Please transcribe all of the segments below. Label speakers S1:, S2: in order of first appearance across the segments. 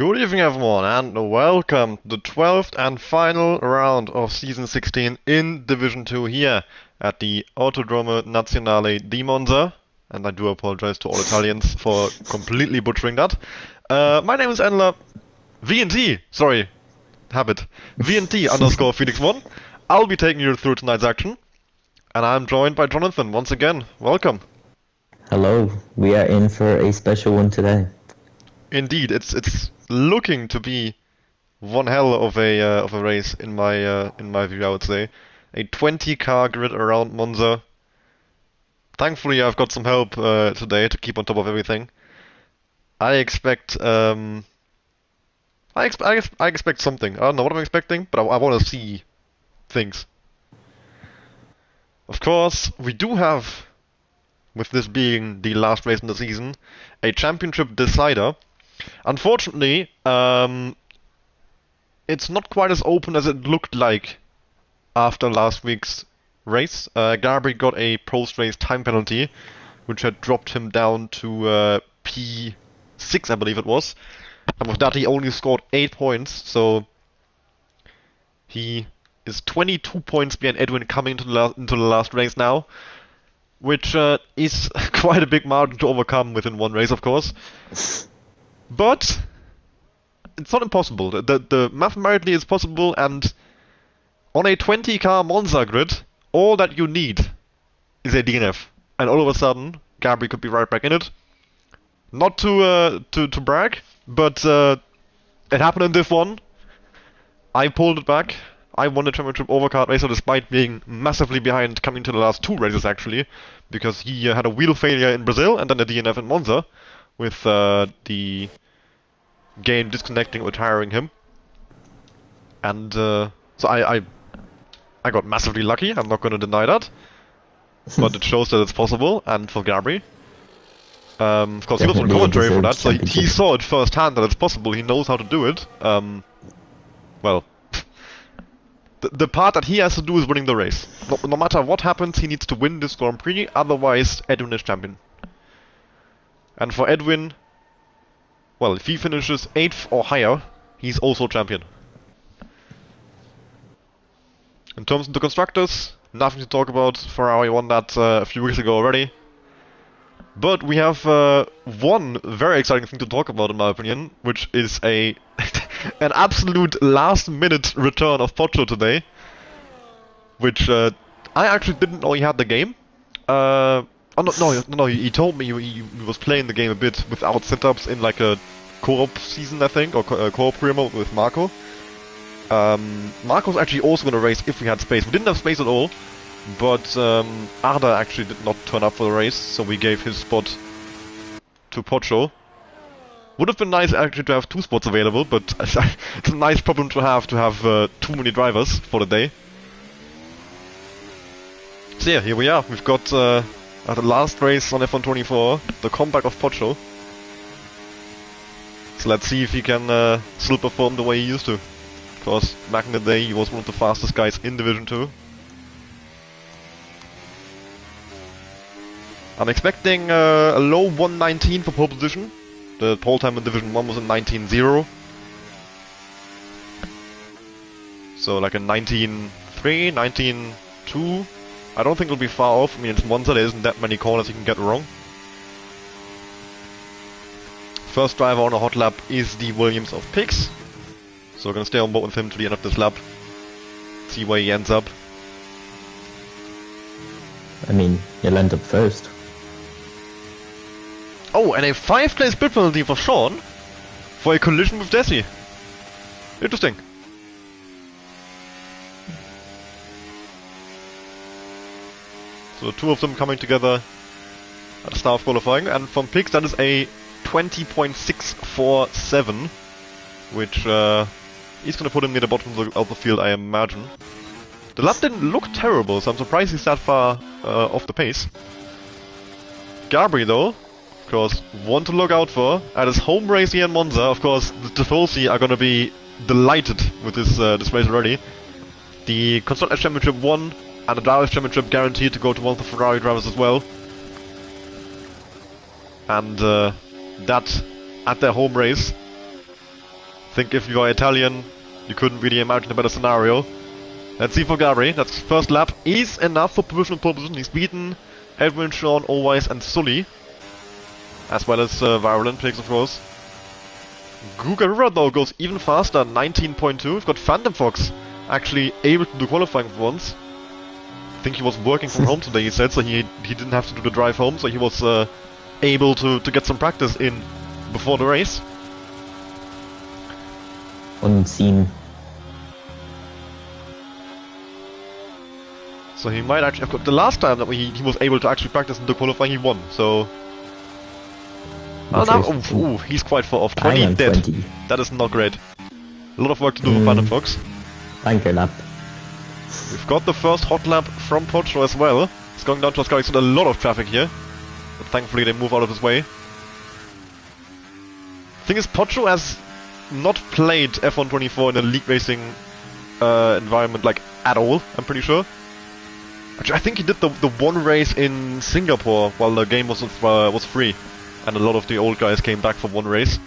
S1: Good evening, everyone, and welcome to the 12th and final round of Season 16 in Division 2 here at the Autodromo Nazionale di Monza. And I do apologize to all Italians for completely butchering that. My name is Enla VNT, sorry, habit. VNT underscore Phoenix1. I'll be taking you through tonight's action. And I'm joined by Jonathan once again. Welcome.
S2: Hello, we are in for a special one today.
S1: Indeed, it's looking to be one hell of a race in my view, I would say. A 20-car grid around Monza. Thankfully, I've got some help today to keep on top of everything. I expect I expect something. I don't know what I'm expecting, but I want to see things. Of course, we do have, with this being the last race in the season, a championship decider. Unfortunately, it's not quite as open as it looked like after last week's race. Gabri got a post-race time penalty, which had dropped him down to P6, I believe it was. And with that, he only scored 8 points, so he is 22 points behind Edwin coming into the last race now, which is quite a big margin to overcome within one race, of course. But it's not impossible. The mathematically it's possible, and on a 20-car Monza grid, all that you need is a DNF, and all of a sudden, Gabri could be right back in it. Not to brag, but it happened in Div 1. I pulled it back. I won the championship overcard racer despite being massively behind coming to the last 2 races actually, because he had a wheel failure in Brazil and then a DNF in Monza, with the game disconnecting or retiring him. And so I got massively lucky, I'm not going to deny that. But it shows that it's possible, and for Gabri. Of course, he was on commentary for that, so he saw it firsthand that it's possible, he knows how to do it. Well, the part that he has to do is winning the race. No matter what happens, he needs to win this Grand Prix, otherwise Edwin is champion. And for Edwin, well, if he finishes 8th or higher, he's also champion. In terms of the constructors, nothing to talk about. Ferrari won that a few weeks ago already. But we have one very exciting thing to talk about, in my opinion, which is an absolute last-minute return of Pocho today. Which I actually didn't know he had the game. Oh no, he told me he was playing the game a bit without setups in like a co-op season, I think, or co-op remote with Marco. Marco's actually also going to race if we had space. We didn't have space at all, but Arda actually did not turn up for the race, so we gave his spot to Pocho. Would have been nice actually to have 2 spots available, but it's a nice problem to have too many drivers for the day. So yeah, here we are. We've got the last race on F124, the comeback of Pocho. So let's see if he can still perform the way he used to. Because back in the day he was one of the fastest guys in Division 2. I'm expecting a low 119 for pole position. The pole time in Division 1 was a 19.0. So like a 19.3, 19.2. I don't think it'll be far off. I mean, it's Monza, there isn't that many corners you can get wrong. First driver on a hot lap is the Williams of Pix. So we're gonna stay on board with him to the end of this lap. See where he ends up.
S2: I mean, you'll end up first.
S1: Oh, and a 5-place pit penalty for Sean for a collision with Desi. Interesting. So the 2 of them coming together at the start of qualifying, and from Pix that is a 20.647, which he's gonna put him near the bottom of the field, I imagine. The lap didn't look terrible, so I'm surprised he's that far off the pace. Gabri though, of course, one to look out for at his home race here in Monza. Of course, the Tifosi are gonna be delighted with this race already. The Constructors' Championship won, and the Drivers' Championship guaranteed to go to one of the Ferrari drivers as well. And that at their home race. think if you are Italian, you couldn't really imagine a better scenario. Let's see for Gabri. That's first lap. Is enough for provisional pole position. He's beaten Edwin, Sean, Alwise, and Sully. As well as Virulent picks, of course. Gugarura, though, goes even faster, 19.2. We've got Phantom Fox actually able to do qualifying for once. I think he was working from home today, he said, so he didn't have to do the drive home, so he was able to get some practice in before the race.
S2: Unseen.
S1: So he might actually have got the last time that he was able to actually practice in the qualifying, he won, so... Oh, now, he's quite far off. 20 dead. 20. That is not great. A lot of work to do for Phantom Fox.
S2: Anchor lap.
S1: We've got the first hot lap from Potro as well. It's going down to Ascari, so a lot of traffic here. But thankfully they move out of his way. Thing is, Potro has not played F1 24 in a league racing environment like at all, I'm pretty sure. Actually, I think he did the one race in Singapore while the game was free. And a lot of the old guys came back for one race.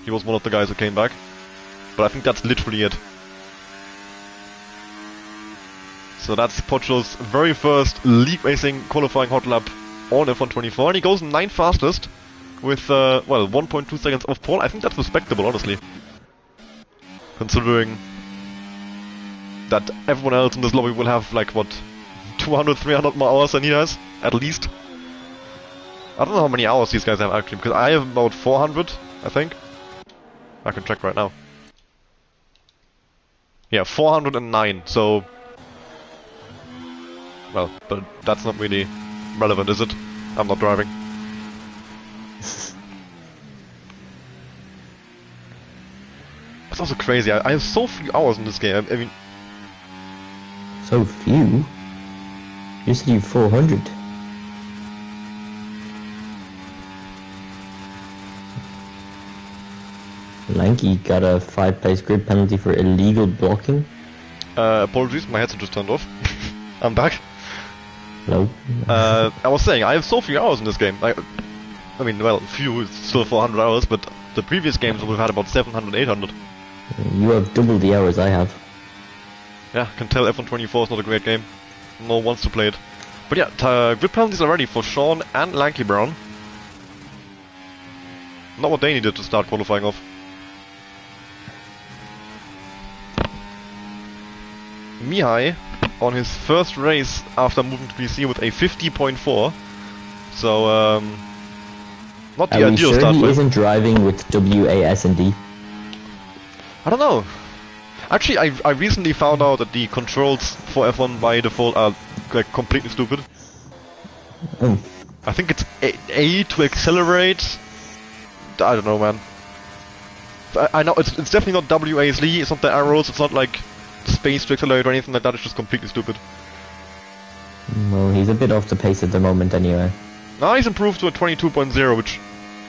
S1: He was one of the guys who came back. But I think that's literally it. So that's Pocho's very first league racing qualifying hot lap on F1 24. And he goes 9th fastest with, well, 1.2 seconds off pole. I think that's respectable, honestly. Considering that everyone else in this lobby will have, like, what, 200, 300 more hours than he has, at least. I don't know how many hours these guys have actually, because I have about 400, I think. I can check right now. Yeah, 409, so... Well, but that's not really relevant, is it? I'm not driving. It's also crazy, I have so few hours in this game, I mean...
S2: So few? You said you have 400. Lanky got a 5-place grid penalty for illegal blocking.
S1: Apologies, my headset just turned off. I'm back.
S2: Hello.
S1: I was saying, I have so few hours in this game. I mean, well, few is still 400 hours, but the previous games we've had about 700, 800.
S2: You have double the hours I have.
S1: Yeah, can tell F1 24 is not a great game. No one wants to play it. But yeah, grid penalties are ready for Sean and Lanky Brown. Not what they needed to start qualifying off. Mihai on his first race after moving to PC with a 50.4. So, not the ideal start for him.
S2: He isn't driving with WASD?
S1: I don't know. Actually, I recently found out that the controls for F1 by default are like completely stupid.
S2: Oh.
S1: I think it's A to accelerate. I don't know, man. I know it's definitely not WASD. It's not the arrows. It's not like space to accelerate or anything like that. It's just completely stupid.
S2: Well, he's a bit off the pace at the moment, anyway.
S1: Now he's improved to a 22.0, which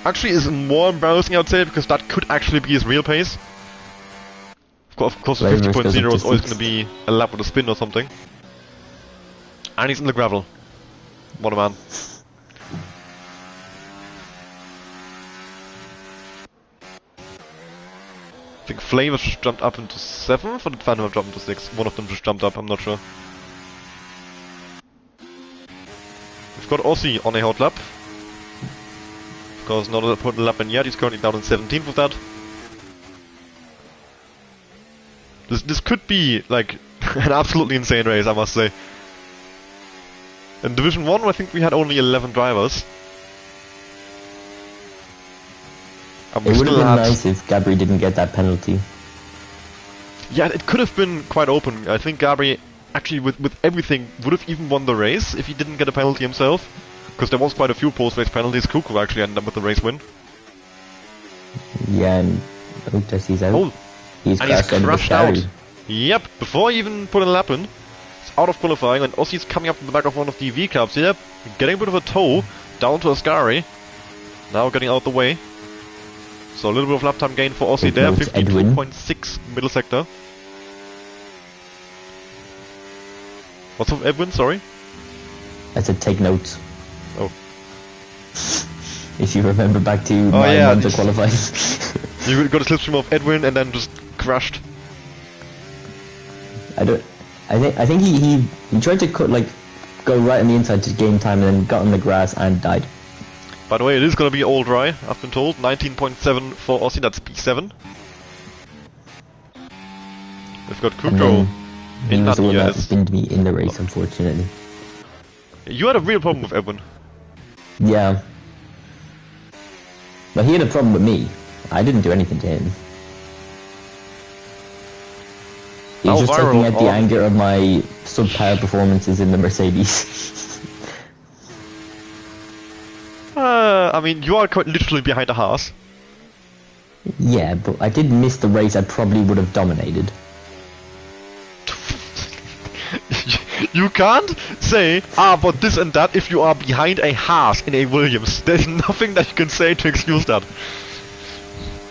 S1: actually is more embarrassing, I'd say, because that could actually be his real pace. Of course, 50.0 is always going to be a lap with a spin or something. And he's in the gravel. What a man. I think Flavor just jumped up into 7th, or did Phantom have jumped into 6th? One of them just jumped up, I'm not sure. We've got Aussie on a hot lap. Of course, not put a lap in yet, he's currently down in 17th with that. This could be, like, an absolutely insane race, I must say. In Division 1, I think we had only 11 drivers.
S2: It would have been nice if Gabri didn't get that penalty.
S1: Yeah, it could have been quite open. I think Gabri, actually, with everything, would have even won the race if he didn't get a penalty himself. Because there was quite a few post-race penalties. Kuku actually ended up with the race win.
S2: Yeah, and he's out.
S1: Oh.
S2: He's
S1: crashed out. Yep, before he even put a lap in. It's out of qualifying, and Ossie's coming up in the back of one of the V-Cups. Yep, getting a bit of a tow down to Ascari. Now getting out the way. So a little bit of lap time gain for Ossie there, 52.6 middle sector. What's up, Edwin? Sorry?
S2: I said take notes.
S1: Oh.
S2: If you remember back to my Monza qualifying.
S1: You got a slipstream of Edwin and then just crashed.
S2: I think he tried to go right on the inside to gain time and then got on the grass and died.
S1: By the way, it is gonna be all dry, I've been told. 19.7 for Aussie, that's P7. We've got Kuko
S2: He
S1: in
S2: was the one that
S1: Nania.
S2: pinned me in the race, unfortunately.
S1: You had a real problem with Edwin.
S2: Yeah. But he had a problem with me. I didn't do anything to him. He's
S1: Now
S2: just
S1: viral
S2: taking out the
S1: on-
S2: anger of my subpar performances in the Mercedes.
S1: I mean, you are quite literally behind a Haas.
S2: Yeah, but I did miss the race I probably would have dominated.
S1: You can't say, but this and that if you are behind a Haas in a Williams. There's nothing that you can say to excuse that.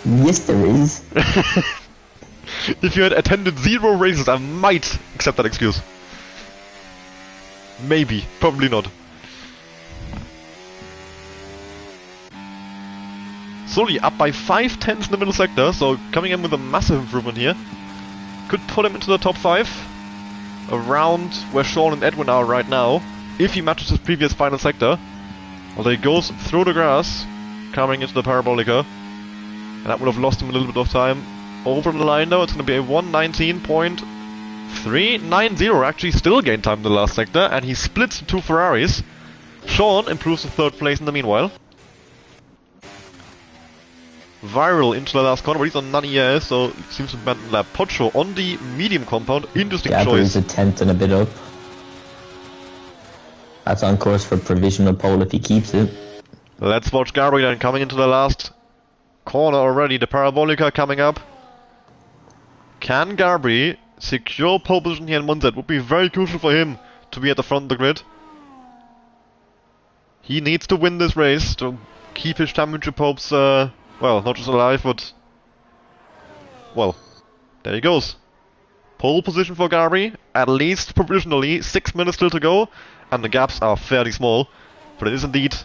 S2: Yes, there is.
S1: If you had attended 0 races, I might accept that excuse. Maybe. Probably not. Slowly up by 5/10 in the middle sector, so coming in with a massive improvement here. Could put him into the top 5. Around where Sean and Edwin are right now. If he matches his previous final sector. Although he goes through the grass, coming into the Parabolica. And that would have lost him a little bit of time. Over the line though, it's going to be a 1:19.390. Actually still gained time in the last sector, and he splits the 2 Ferraris. Sean improves to 3rd place in the meanwhile. Viral into the last corner, but he's on Nania, so it seems to abandon lap. Pocho on the medium compound, interesting
S2: Gabriel's
S1: choice.
S2: a 10th and a bit up. That's on course for provisional pole if he keeps it.
S1: Let's watch Gabriel then coming into the last corner already. The Parabolica coming up. Can Gabriel secure pole position here in Monza? It would be very crucial for him to be at the front of the grid. He needs to win this race to keep his championship hopes, well, not just alive, but... well, there he goes. Pole position for Gabriel, at least provisionally, 6 minutes still to go, and the gaps are fairly small, but it is indeed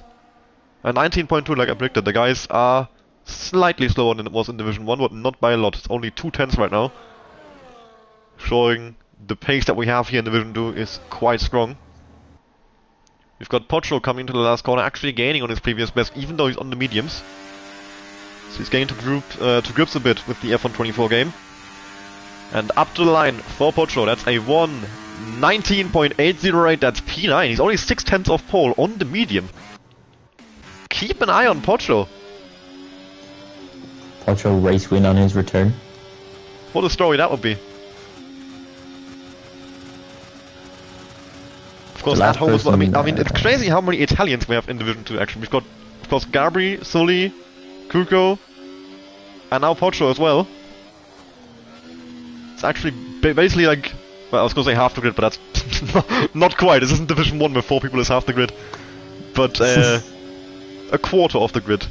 S1: a 19.2 like I predicted. The guys are slightly slower than it was in Division 1, but not by a lot. It's only 2/10 right now, showing the pace that we have here in Division 2 is quite strong. We've got Pocho coming to the last corner, actually gaining on his previous best, even though he's on the mediums. So he's getting to grips a bit with the F124 game. And up to the line for Pocho, that's a 1:19.808, that's P9. He's only 6/10 off pole on the medium. Keep an eye on Pocho.
S2: Pocho race win on his return.
S1: What a story that would be. Of course, at home as well. I mean, it's crazy how many Italians we have in Division 2 actually. We've got, of course, Gabri, Sully, Kuko, and now Pocho as well. It's actually basically like, well, I was gonna say half the grid, but that's not quite. This isn't Division 1 where 4 people is half the grid. But a quarter of the grid.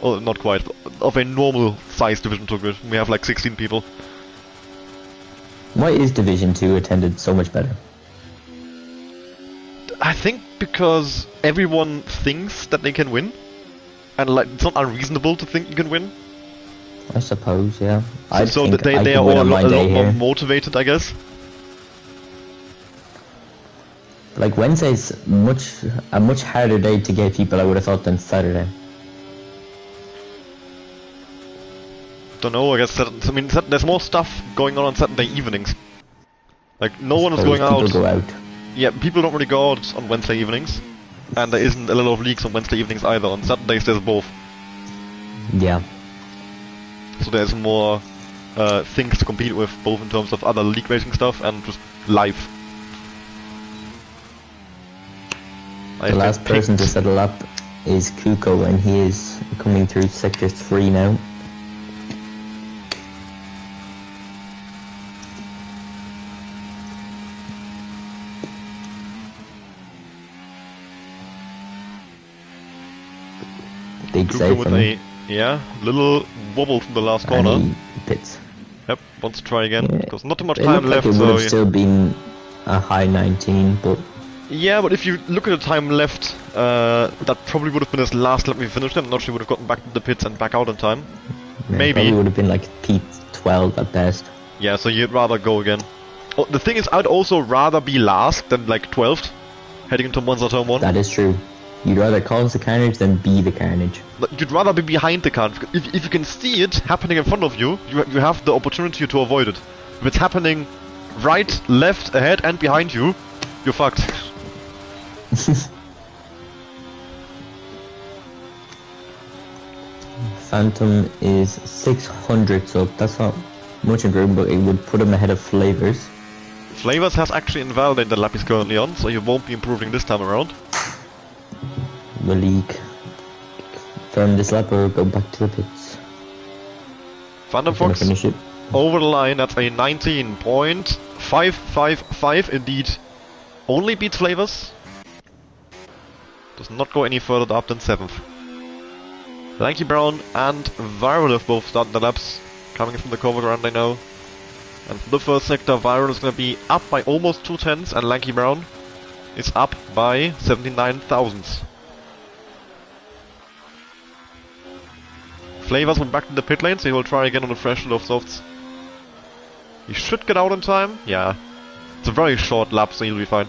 S1: Well, not quite. Of a normal size Division 2 grid. We have like 16 people.
S2: Why is Division 2 attended so much better?
S1: I think because everyone thinks that they can win. And like, it's not unreasonable to think you can win.
S2: I suppose, yeah.
S1: So that they are all a lot more motivated, I guess.
S2: Like Wednesday's a much harder day to get people, I would have thought, than Saturday.
S1: Don't know, I guess there's more stuff going on Saturday evenings. Like, no one is going out.
S2: People go out.
S1: Yeah, people don't really go out on Wednesday evenings. And there isn't a lot of leagues on Wednesday evenings either. On Saturdays there's both.
S2: Yeah.
S1: So there's more things to compete with, both in terms of other league racing stuff and just live.
S2: The last person to settle up is Kuko, and he is coming through Sector 3 now. Big save
S1: with
S2: from him.
S1: a little wobble from the last corner.
S2: And he pits.
S1: Yep, wants to try again,
S2: Yeah.
S1: because not too much
S2: It
S1: time
S2: looked
S1: left.
S2: like it would
S1: So
S2: have still been a high 19, but
S1: yeah, but if you look at the time left, that probably would have been his last lap we finished. I'm not sure he would have gotten back to the pits and back out in time. Maybe.
S2: Probably would have been like P12 at best.
S1: Yeah, so you'd rather go again. Oh, the thing is, I'd also rather be last than like 12th, heading into Monza turn 1.
S2: That is true. You'd rather cause the carnage than be the carnage.
S1: You'd rather be behind the car. If you can see it happening in front of you, you have the opportunity to avoid it. If it's happening right, left, ahead and behind you, you're fucked.
S2: Phantom is 600, so that's not much improvement, but it would put him ahead of Flavors.
S1: Flavors has actually invalidated the lap he's currently on, so he won't be improving this time around.
S2: Will he confirm this lap or go back to the pits?
S1: Phantom Fox over the line, that's a 19.555 indeed. Only beats Flavors. Does not go any further up than 7th. Lanky Brown and Viral have both started the laps, coming from the cover ground I know. And for the first sector, Viral is going to be up by almost 2 tenths, and Lanky Brown is up by 79 thousandths. Flavors went back to the pit lane, so he will try again on the threshold of softs. He should get out in time. Yeah. It's a very short lap, so he'll be fine.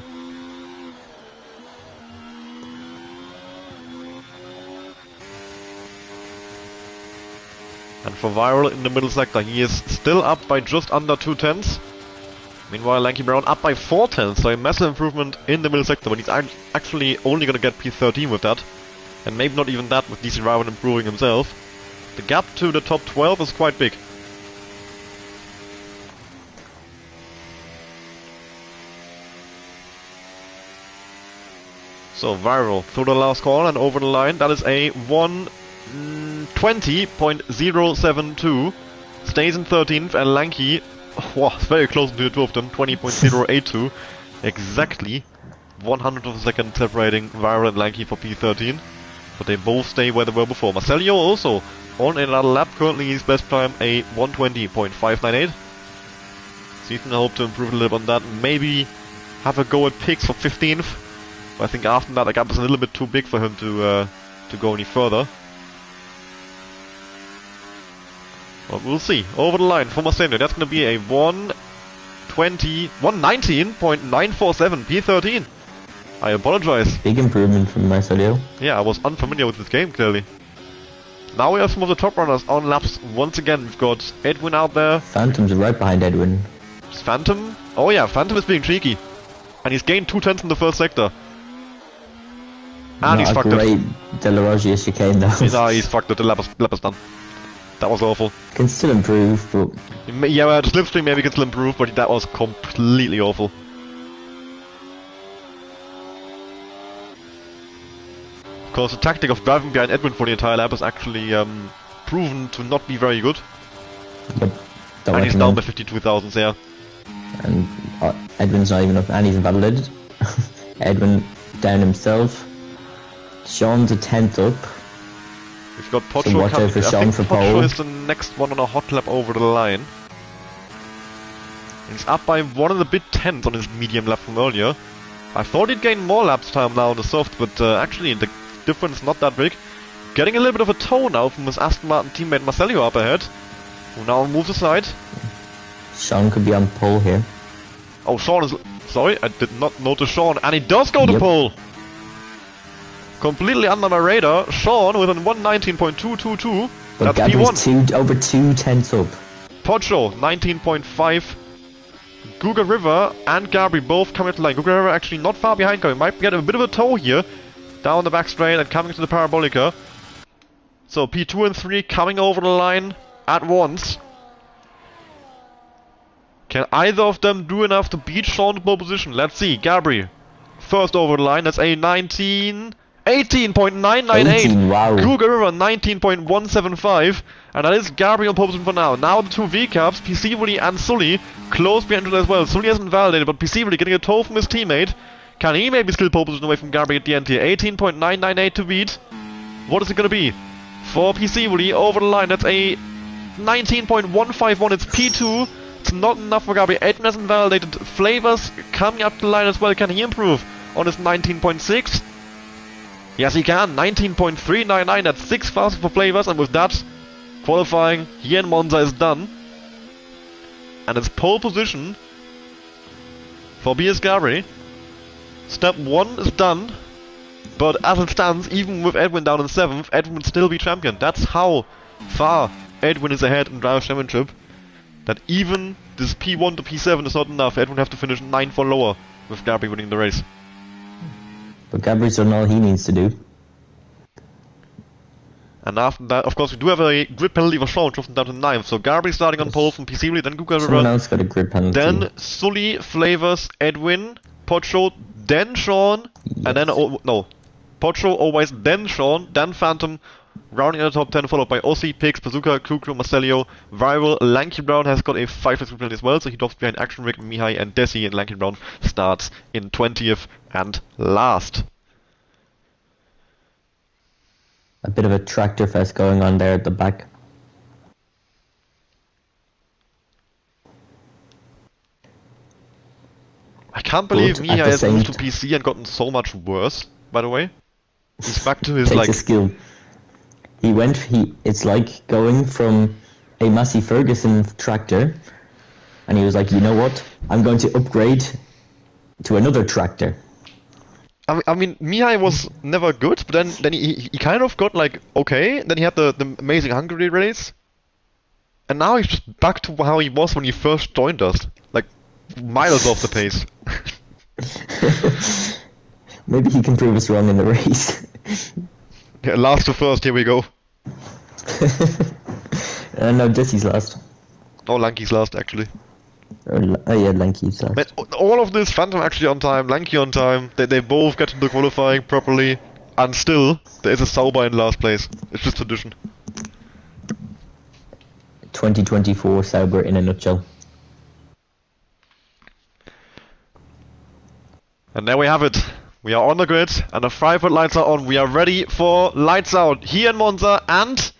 S1: And for Viral in the middle sector, he is still up by just under 2 tenths. Meanwhile, Lanky Brown up by 4 tenths, so a massive improvement in the middle sector, but he's actually only going to get P13 with that. And maybe not even that with DC Raven improving himself. The gap to the top 12 is quite big. So Viral through the last corner and over the line, that is a 1:20.072. Stays in 13th, and Lanky, wow, very close to the two of them, 20.082. Exactly 100th of a second separating Viral and Lanky for P13. But they both stay where they were before. Marcelio also on another lap, currently his best time a 1:20.598. So he's gonna hope to improve a little bit on that. Maybe have a go at picks for 15th. But I think after that the gap is a little bit too big for him to go any further. But we'll see. Over the line for Marcelio, that's gonna be a 119.947 P13. I apologize.
S2: Big improvement from Marcelio.
S1: Yeah, I was unfamiliar with this game, clearly. Now we have some of the top runners on laps once again. We've got Edwin out there.
S2: Phantom's right behind Edwin.
S1: Is Phantom? Oh yeah, Phantom is being cheeky. And he's gained 2 tenths in the first sector. And he's fucked up.
S2: Great De La Roggia chicane though.
S1: No, he's fucked up. The lap is done. That was awful.
S2: Can still improve, but...
S1: Yeah, well, the slipstream maybe can still improve, but that was completely awful. Of course, the tactic of driving behind Edwin for the entire lap is actually proven to not be very good.
S2: Yep.
S1: And he's down by 52,000, yeah.
S2: And Edwin's not even up, and he's invalidated. Edwin down himself. Sean's a 10th up.
S1: We've got Pocho
S2: so watch
S1: coming.
S2: out for
S1: I
S2: Sean
S1: think
S2: for
S1: Pocho
S2: pole.
S1: is the next one on a hot lap over the line. He's up by 1 and a bit tenths on his medium lap from earlier. I thought he'd gain more laps time now on the soft, but actually the difference not that big. Getting a little bit of a tow now from his Aston Martin teammate Marcelio up ahead, who now moves aside.
S2: Sean could be on pole here.
S1: Oh, Sean is... Sorry, I did not notice Sean, and he does go to pole! Completely under my radar, Sean with a 119.222.
S2: But
S1: That's
S2: P1. Over 2 tenths up.
S1: Pocho, 19.5. Guga River and Gabri both coming to the line. Guga River actually not far behind going. Might get a bit of a tow here. Down the back straight and coming to the Parabolica. So P2 and 3 coming over the line at once. Can either of them do enough to beat Sean to pole position? Let's see. Gabri, first over the line. That's a 18.998.
S2: Wow.
S1: Guga River 19.175. And that is Gabri on pole position for now. Now the 2 V-Caps, Pisivoli and Sully, close behind it as well. Sully hasn't validated, but Pisivoli getting a tow from his teammate. Can he maybe still pole position away from Gabri at the end here? 18.998 to beat. What is it going to be? For Pisivoli over the line, that's a 19.151. It's P2. It's not enough for Gabri. Edwin hasn't validated. Flavors coming up the line as well. Can he improve on his 19.6? Yes, he can. 19.399. That's 6 faster for Flavors, and with that, Qualifying here in Monza is done. And it's pole position for BS Gabri. Step 1 is done. But as it stands, even with Edwin down in 7th, Edwin would still be champion. That's how far Edwin is ahead in Drivers' Championship. That even this P1 to P7 is not enough. Edwin have to finish 9th or lower with Gabri winning the race.
S2: But Gabri's done all he needs to do.
S1: And after that, of course, we do have a grid penalty for Sean, dropping down to 9th. So Gabri starting on pole from P0, then Guga
S2: Someone else got a grid penalty.
S1: then Sully, Flavors, Edwin, Pocho, then Sean, and then, Pocho always, then Sean, then Phantom, rounding in the top 10, followed by Ossi, Pix, Bazooka, Kukru, Marcelio, Rival, Lanky Brown has got a 5th grid penalty as well, so he drops behind Action Rick, Mihai, and Desi, and Lanky Brown starts in 20th and last.
S2: A bit of a tractor fest going on there at the back.
S1: I can't believe
S2: But
S1: Mihai
S2: at the
S1: has
S2: same
S1: moved to PC and gotten so much worse, by the way. He's back to his,
S2: Takes
S1: like...
S2: a skill. It's like going from a Massey Ferguson tractor, and he was like, you know what? I'm going to upgrade to another tractor.
S1: I mean, Mihai was never good, but then he kind of got like okay. Then he had the amazing Hungary race, and now he's just back to how he was when he first joined us, like miles off the pace.
S2: Maybe he can prove us wrong in the race.
S1: Yeah, last to first, here we go.
S2: No, Jesse's last.
S1: Oh, Lanky's last actually.
S2: Oh yeah, Lanky's last.
S1: But all of this, Phantom actually on time, Lanky on time. They both get into qualifying properly, and still there is a Sauber in last place. It's just tradition.
S2: 2024 Sauber in a nutshell.
S1: And there we have it. We are on the grid, and the 5-foot lights are on. We are ready for lights out here in Monza, and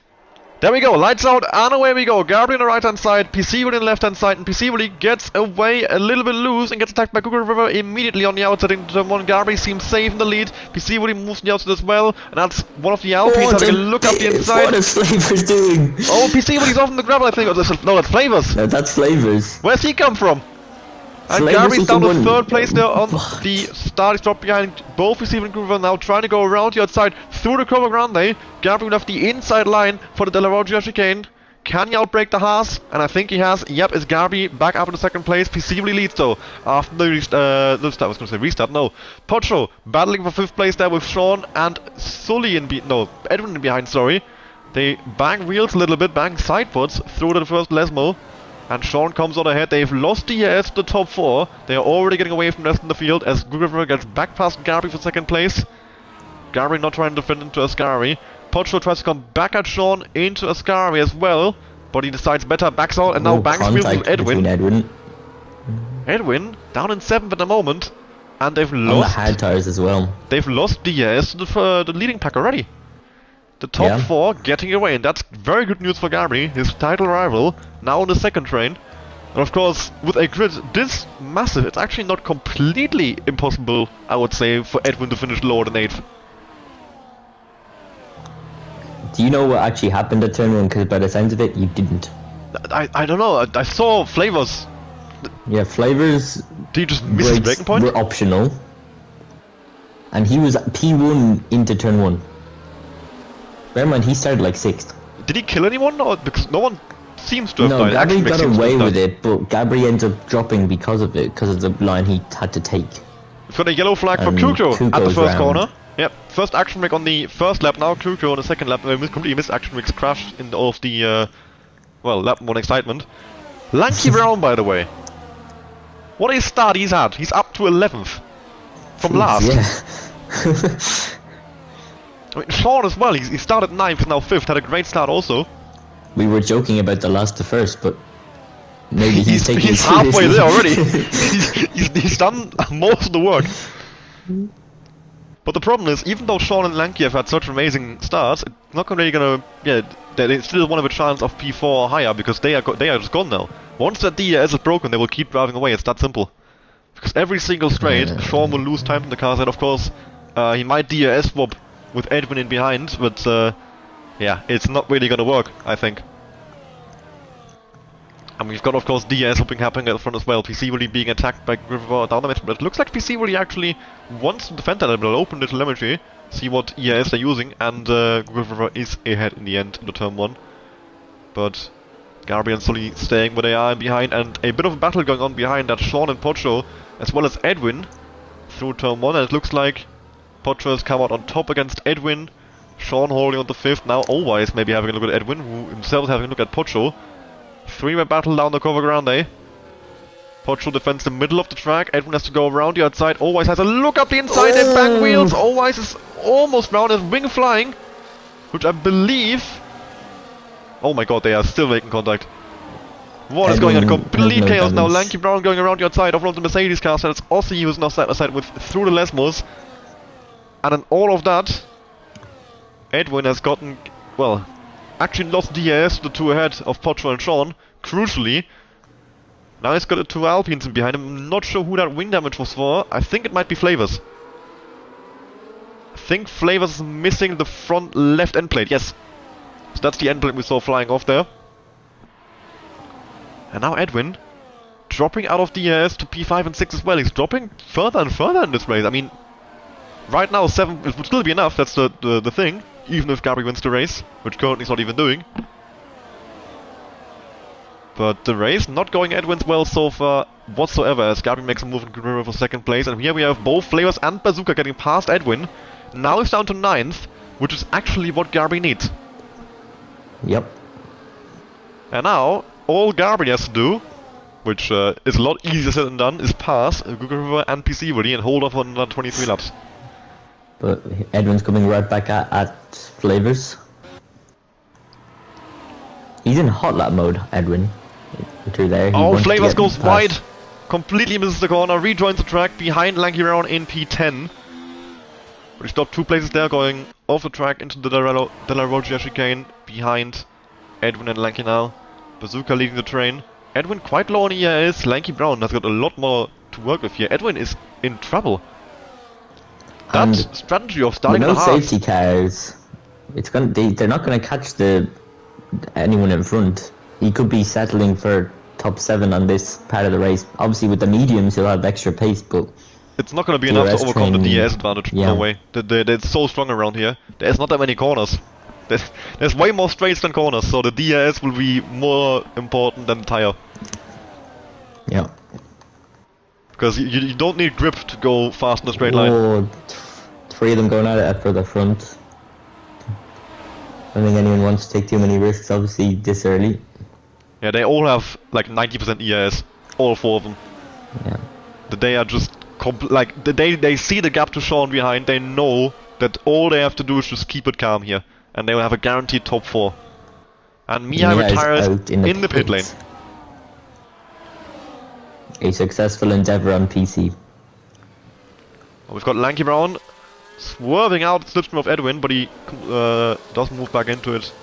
S1: there we go, lights out, and away we go. Gabri on the right-hand side, PC on the left-hand side, and PC gets away a little bit loose and gets attacked by Google River immediately on the outside into turn 1. Gabri seems safe in the lead. PC moves on the outside as well, and that's one of the Alpes having a look up the inside.
S2: What is Flavors doing?
S1: Oh, PC is off on the gravel, I think. Oh, no, that's Flavors.
S2: No, that's Flavors.
S1: Where's he come from? And Gabri's down to 3rd place there on the start. He's dropped behind both receiving Groover now, trying to go around the outside through the Curva Grande. Gabri will have the inside line for the Della Roggia chicane. Can he outbreak the Haas? And I think he has. Yep, is Gabri back up in the 2nd place. PC leads though after the restart. I was going to say restart. No, Pocho battling for 5th place there with Sean and Sully Edwin in behind. Sorry, they bang wheels a little bit, bang sidewards through the first Lesmo. And Sean comes out ahead. They've lost the ES to the top 4. They are already getting away from the rest of the field as Gugaver gets back past Gabri for 2nd place. Gabri not trying to defend into Ascari. Pocho tries to come back at Sean into Ascari as well, but he decides better, backs out, and now bangs wheels with Edwin. Edwin down in 7th at the moment, and they've lost.
S2: On the hard tires as well.
S1: They've lost the ES to the leading pack already. The top 4 getting away, and that's very good news for Gabri, his title rival, now on the 2nd train. And of course, with a grid this massive, it's actually not completely impossible, I would say, for Edwin to finish lower than 8th.
S2: Do you know what actually happened at turn 1? Because by the sounds of it, you didn't.
S1: I don't know, I saw Flavors.
S2: Yeah, Flavors.
S1: Did he just miss his breaking point?
S2: Were optional. And he was P1 into turn 1. Bear in mind, he started like 6th.
S1: Did he kill anyone? Or because no one seems to have
S2: died. No, Gabri got away with it, but Gabri ends up dropping because of it, because of the line he had to take.
S1: We've got a yellow flag for Kuko at the first corner. Yep, first action rig on the first lap, now Kuko on the 2nd lap. Completely missed action rig's crash in all of the, lap 1 excitement. Lanky Brown, by the way. What a start he's had. He's up to 11th. From last.
S2: Yeah.
S1: I mean, Sean as well, he started 9th, he's now 5th, had a great start also.
S2: We were joking about the last to first, but maybe he's taking
S1: he's halfway there already. he's done most of the work. But the problem is, even though Sean and Lanky have had such amazing starts, it's not really gonna, they still want to have a chance of P4 or higher, because they are just gone now. Once that DRS is broken, they will keep driving away, it's that simple. Because every single straight, Sean will lose time in the cars, and of course, he might DRS swap with Edwin in behind, but yeah, it's not really gonna work, I think. And we've got, of course, DS hopping happening at the front as well. PC Willy being attacked by Griffith down the mid, but it looks like PC Willy actually wants to defend that a little bit, open the telemetry, see what EAS they're using, and Griffith is ahead in the end in the turn 1. But Garby and Sully staying where they are behind, and a bit of a battle going on behind that Sean and Pocho, as well as Edwin, through turn 1, and it looks like Pocho has come out on top against Edwin, Sean holding on the 5th, now Always maybe having a look at Edwin, who himself is having a look at Pocho. Three-way battle down the cover ground, eh? Pocho defends the middle of the track, Edwin has to go around the outside, Always has a look up the inside and back wheels, Always is almost round, his wing flying, which I believe... Oh my god, they are still making contact. What is going on? Complete chaos now, Lanky Brown going around the outside, off of the Mercedes car, so it's Aussie who's now side by side with through the Lesmos. And in all of that, Edwin has gotten, well, actually lost DAS to the two ahead of Pocho and Sean, crucially. Now he's got the two Alpines behind him. I'm not sure who that wing damage was for. I think it might be Flavors. I think Flavors is missing the front left end plate, yes. So that's the end plate we saw flying off there. And now Edwin dropping out of DAS to P5 and 6 as well. He's dropping further and further in this race. I mean, right now 7 it would still be enough, that's the thing. Even if Gabri wins the race, which currently he's not even doing. But the race not going Edwin's well so far whatsoever, as Gabri makes a move in River for 2nd place. And here we have both Flavors and Bazooka getting past Edwin. Now he's down to 9th, which is actually what Gabri needs.
S2: Yep.
S1: And now, all Gabri has to do, which is a lot easier said than done, is pass Google River and PC Willy and hold off on another 23 laps.
S2: But Edwin's coming right back at Flavors. He's in hot lap mode, Edwin. Through there.
S1: Oh, Flavors goes wide. Completely misses the corner, rejoins the track behind Lanky Brown in P10. But he stopped 2 places there, going off the track into the De La Roggia chicane behind Edwin and Lanky now. Bazooka leading the train. Edwin quite low on EAS. Lanky Brown has got a lot more to work with here. Edwin is in trouble. That strategy of starting
S2: no
S1: the half.
S2: safety cars. It's gonna. They're not gonna catch anyone in front. He could be settling for top 7 on this part of the race. Obviously, with the mediums, he'll have extra pace, but
S1: it's not gonna be enough to overcome the DAS advantage. Yeah. No way. They're so strong around here. There's not that many corners. There's way more straights than corners, so the DAS will be more important than the tire.
S2: Yeah.
S1: Because you don't need grip to go fast in a straight line.
S2: 3 of them going at it for the front. I don't think anyone wants to take too many risks, obviously, this early.
S1: Yeah, they all have like 90% EAS. All 4 of them.
S2: Yeah.
S1: They are just they see the gap to Sean behind, they know that all they have to do is just keep it calm here. And they will have a guaranteed top 4. And Mia retires in the pit lane.
S2: A successful endeavour on PC.
S1: We've got Lanky Brown swerving out the slipstream of Edwin, but he does move back into it.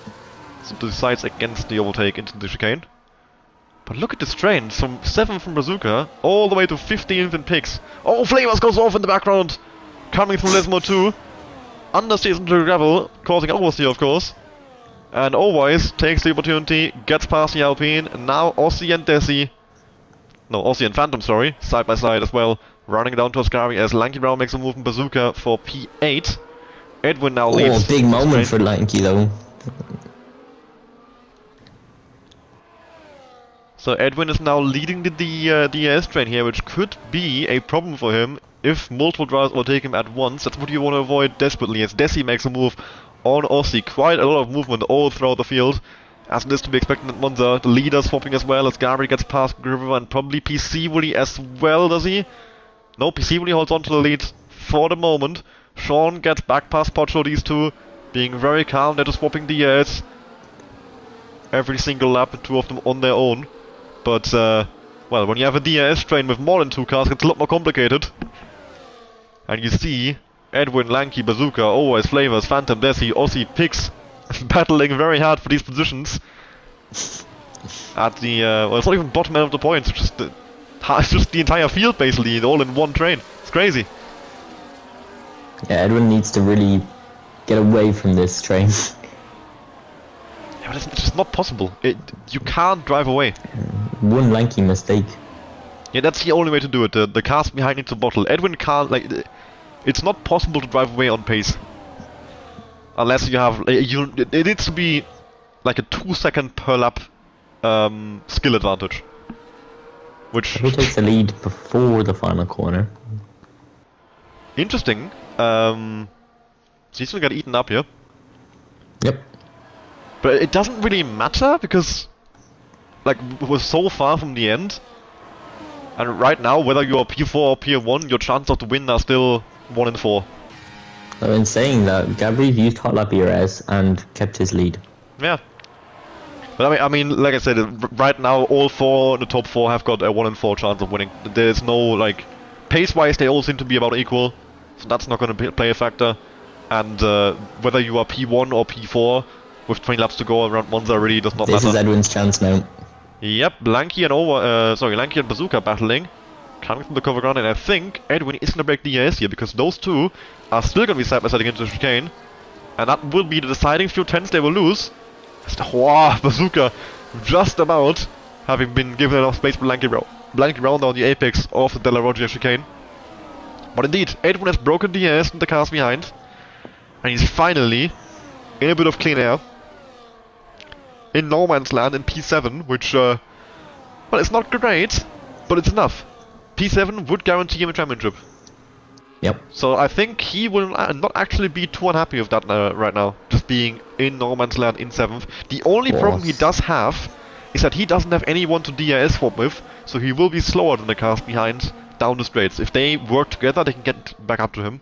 S1: So decides against the overtake into the chicane. But look at this train, from 7th from Bazooka, all the way to 15th in picks. Oh, Flavors goes off in the background! Coming from Lesmo 2. Understeers into the gravel, causing an oversteer of course. And Always takes the opportunity, gets past the Alpine, and now Aussie and Desi. No, Aussie and Phantom, sorry, side by side as well. Running down to Ascari as Lanky Brown makes a move in Bazooka for P8. Edwin now leads.
S2: Oh, big moment for Lanky though.
S1: So Edwin is now leading the DAS train here, which could be a problem for him if multiple drivers overtake him at once. That's what you want to avoid desperately, as Desi makes a move on Aussie. Quite a lot of movement all throughout the field, as it is to be expected at Monza. The leader swapping as well, as Gabri gets past Griver and probably PC Willy as well, does he? No, PC Willy holds on to the lead for the moment. Sean gets back past Pocho, these two being very calm. They're just swapping DAs every single lap, the 2 of them on their own. But, well, when you have a DAS train with more than 2 cars, it's a lot more complicated. And you see Edwin, Lanky, Bazooka, Always, Flavors, Phantom, Desi, Aussie, Pix battling very hard for these positions. At the, well, it's not even bottom end of the points, it's just the entire field basically, all in one train. It's crazy.
S2: Yeah, Edwin needs to really get away from this train.
S1: Yeah, It's just not possible. You can't drive away.
S2: One lanky mistake.
S1: Yeah, that's the only way to do it. The cars behind need to bottle. Edwin can't, like, it's not possible to drive away on pace. Unless you have, it needs to be like a 2-second per lap skill advantage. Which...
S2: Who takes the lead before the final corner?
S1: Interesting. So he's gonna get eaten up here.
S2: Yep.
S1: But it doesn't really matter because, like, we're so far from the end. And right now, whether you're P4 or P1, your chances of the win are still 1 in 4.
S2: In saying that, Gabri used hot lap ERS and kept his lead.
S1: Yeah. But I mean, like I said, right now all 4 in the top 4 have got a 1 in 4 chance of winning. There's no, like, pace-wise they all seem to be about equal, so that's not going to play a factor. And whether you are P1 or P4, with 20 laps to go around Monza really does not matter.
S2: This is Edwin's chance now.
S1: Yep, Lanky and Bazooka battling, coming from the cover ground, and I think Edwin is going to break the ES here, because those two are still going to be side by side against the chicane, and that will be the deciding few tenths they will lose. Wow, Bazooka just about having been given enough space for Lanky round on the apex of the Della Roggia chicane. But indeed, Edwin has broken the ES and the cars behind, and he's finally in a bit of clean air. In no man's land in P7, which, well, it's not great, but it's enough. P7 would guarantee him a championship.
S2: Yep.
S1: So I think he will not actually be too unhappy with that right now, just being in no man's land in 7th. The only problem he does have is that he doesn't have anyone to DRS swap with, so he will be slower than the cars behind down the straights. If they work together, they can get back up to him.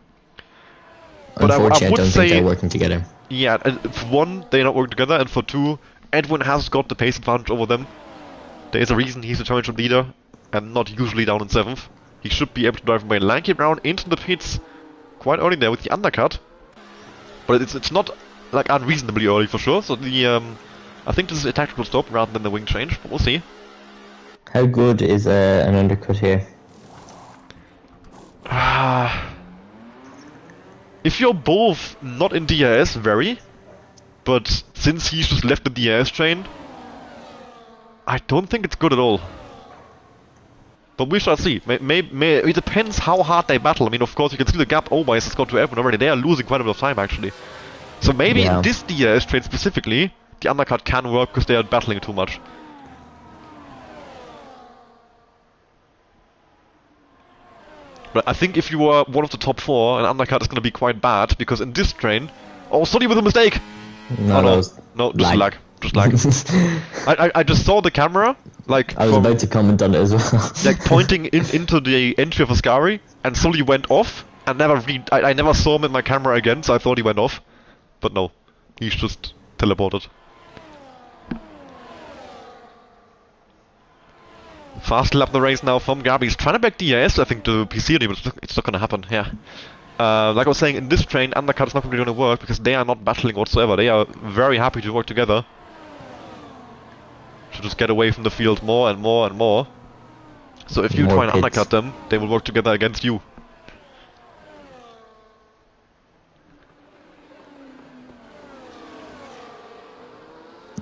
S1: But
S2: unfortunately, I
S1: would
S2: don't
S1: say,
S2: think they're working together.
S1: Yeah, for one, they're not working together, and for two, Edwin has got the pace advantage over them. There is a reason he's the championship leader, and not usually down in 7th. He should be able to drive by Lanky Brown into the pits quite early there with the undercut. But it's not, like, unreasonably early for sure, so the, I think this is a tactical stop rather than the wing change, but we'll see.
S2: How good is an undercut here?
S1: If you're both not in DRS, very. But since he's just left the DRS train, I don't think it's good at all. But we shall see. It depends how hard they battle. I mean, of course, you can see the gap Obice has got to Edwin already. They are losing quite a bit of time, actually. So maybe in this DRS train specifically, the undercut can work because they are battling too much. But I think if you are one of the top 4, an undercut is going to be quite bad, because in this train... Oh, sorry, with a mistake!
S2: No,
S1: no, just lag. Just lag. I just saw the camera, like...
S2: I was about to comment on it as well.
S1: Like, pointing into the entry of Ascari, and suddenly went off, and I never saw him in my camera again, so I thought he went off. But no, he's just teleported. Fast lap the race now from Gabi. He's trying to back DRS, I think, to PC, but it's not going to happen, yeah. Like I was saying, in this train, undercut is not really going to work, because they are not battling whatsoever. They are very happy to work together. To just get away from the field more and more and more. So if you try and undercut them, they will work together against you.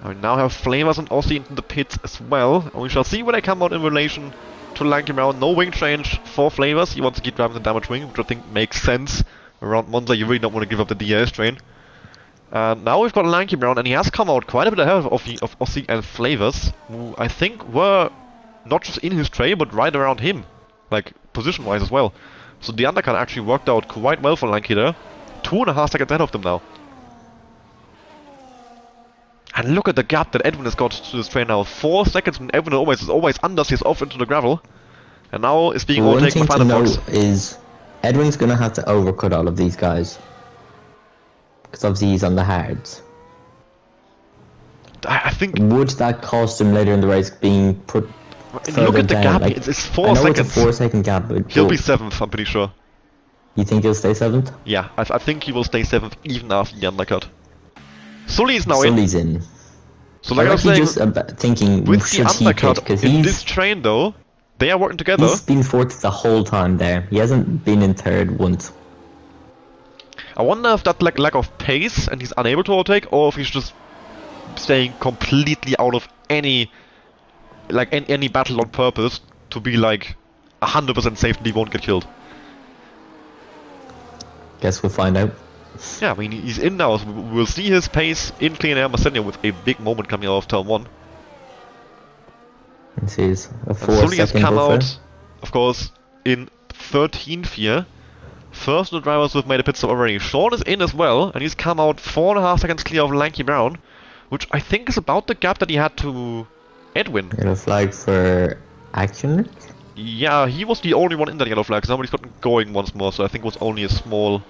S1: I now have Flavors and Aussie into the pits as well, and we shall see where they come out in relation to Lanky Brown. No wing change for Flavors. He wants to keep driving the damage wing, which I think makes sense. Around Monza, you really don't want to give up the DRS train. And now we've got Lanky Brown, and he has come out quite a bit ahead of Aussie and Flavors, who I think were not just in his tray, but right around him, like position-wise as well. So the undercut actually worked out quite well for Lanky there. 2.5 seconds ahead of them now. And look at the gap that Edwin has got to this train now. 4 seconds when Edwin is always under, he's off into the gravel. And now is being overtaken by the box.
S2: Is Edwin's going to have to overcut all of these guys. Because obviously he's on the hards.
S1: I think...
S2: Would that cost him later in the race being put
S1: look at the
S2: down?
S1: gap,
S2: Like,
S1: it's 4 seconds.
S2: I know it's a 4-second gap, but...
S1: He'll be 7th, I'm pretty sure.
S2: You think he'll stay 7th?
S1: Yeah, I think he will stay 7th even after the undercut. Sully is now
S2: Sully's in.
S1: So like I was saying,
S2: just thinking,
S1: with the undercut in this train though, they are working together.
S2: He's been 4th the whole time there. He hasn't been in 3rd once.
S1: I wonder if that's like lack of pace and he's unable to overtake, or if he's just staying completely out of any any battle on purpose to be like 100% safe that he won't get killed.
S2: Guess we'll find out.
S1: Yeah, I mean, he's in now, so we'll see his pace in clean air. Marcello with a big moment coming out of turn 1.
S2: And sees a
S1: And
S2: 4
S1: Sully has
S2: second
S1: come
S2: buffer.
S1: out, of course, in 13th here. First of the drivers who have made a pit stop already. Sean is in as well, and he's come out 4.5 seconds clear of Lanky Brown, which I think is about the gap that he had to Edwin.
S2: Yellow flag for action.
S1: Yeah, he was the only one in that yellow flag. Somebody's gotten going once more, so I think it was only a small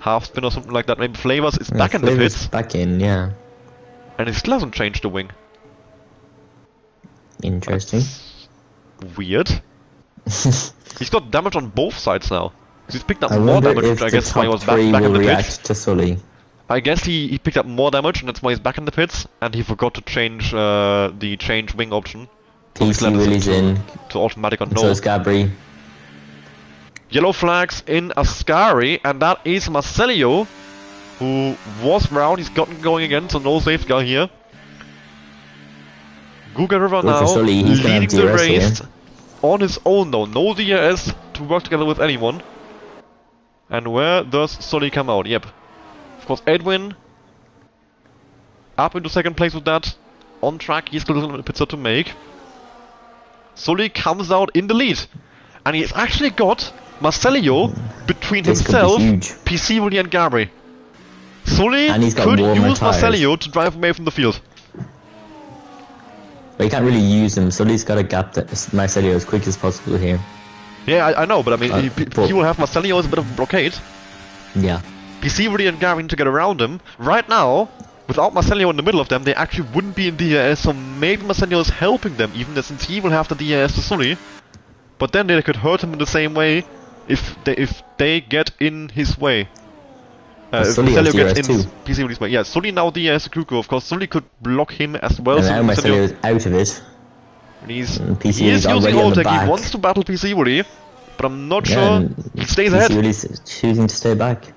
S1: half spin or something like that. Maybe Flavors is back in the pits.
S2: Back in, yeah.
S1: And he still hasn't changed the wing.
S2: Interesting.
S1: That's weird. He's got damage on both sides now. He's picked up
S2: I
S1: more
S2: wonder
S1: damage,
S2: if
S1: which I
S2: the
S1: guess why he
S2: top
S1: was back
S2: 3
S1: in
S2: will
S1: the pits.
S2: react to Sully.
S1: I guess he picked up more damage, and that's why he's back in the pits. And he forgot to change the change wing option.
S2: PC Willie's in.
S1: To automatic or
S2: So
S1: no.
S2: is Gabri.
S1: Yellow flags in Ascari, and that is Marcello, who was round. He's gotten going again, so no safety car here. Guga River now
S2: Sully, he's
S1: leading the
S2: DRS
S1: race
S2: here.
S1: on his own though. No DRS to work together with anyone. And where does Sully come out? Yep. Of course, Edwin up into second place with that. On track, he's got a little pit stop to make. Sully comes out in the lead. And he's actually got Marcello between
S2: This could be
S1: himself,
S2: huge.
S1: PC Willie and Gabri. Sully
S2: And he's got
S1: could
S2: warmer
S1: use
S2: tyres.
S1: Marcello to drive away from the field.
S2: But you can't really use him. Sully's got to gap Marcello as quick as possible here.
S1: Yeah, I know, but I mean,
S2: but-
S1: he will have Marcello as a bit of a blockade.
S2: Yeah.
S1: PC Willie and Gabri need to get around him. Right now, without Marcello in the middle of them, they actually wouldn't be in DRS, so maybe Marcello is helping them, even since he will have the DRS to Sully. But then they could hurt him in the same way if they get in his way. If
S2: Sully has
S1: Marcello gets in
S2: DRS too.
S1: PC Willie's way. Yeah, Sully now DRS to Kuko, of course. Sully could block him as well.
S2: And
S1: So
S2: now Marcello is out of it.
S1: He's,
S2: And PC
S1: he is
S2: Willie's already
S1: using
S2: on the
S1: Ultec, he
S2: back.
S1: wants to battle PC Willie, but I'm not
S2: Yeah,
S1: sure
S2: and
S1: he stays
S2: PC
S1: ahead.
S2: Willie's choosing to stay back.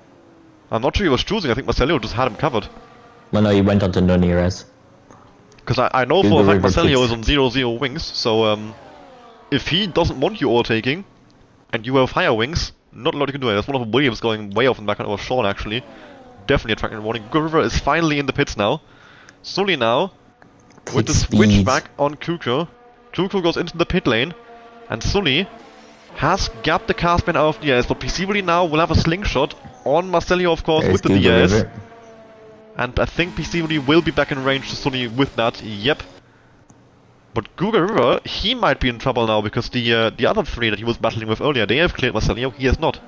S1: I'm not sure he was choosing, I think Marcello just had him covered.
S2: Well, no, he went on to non-ERS.
S1: Because I know for a
S2: Google
S1: fact
S2: River
S1: Marcello
S2: picks.
S1: is on 0-0 wings, so if he doesn't want you overtaking, and you have higher wings, not a lot you can do. That's one of Williams going way off in the back, or Sean actually. Definitely a track and warning. River is finally in the pits now. Sully now, with
S2: Pit
S1: the
S2: speed.
S1: switchback on Kuko. Kuko goes into the pit lane, and Sully has gapped the car spin out of DRS, but PC Willie now will have a slingshot on Marcello, of course,
S2: There's
S1: with the
S2: Google
S1: DRS.
S2: River.
S1: And I think PC Willie will be back in range to Sully with that, yep. But Guga River, he might be in trouble now, because the other 3 that he was battling with earlier, they have cleared Marcello, he has not.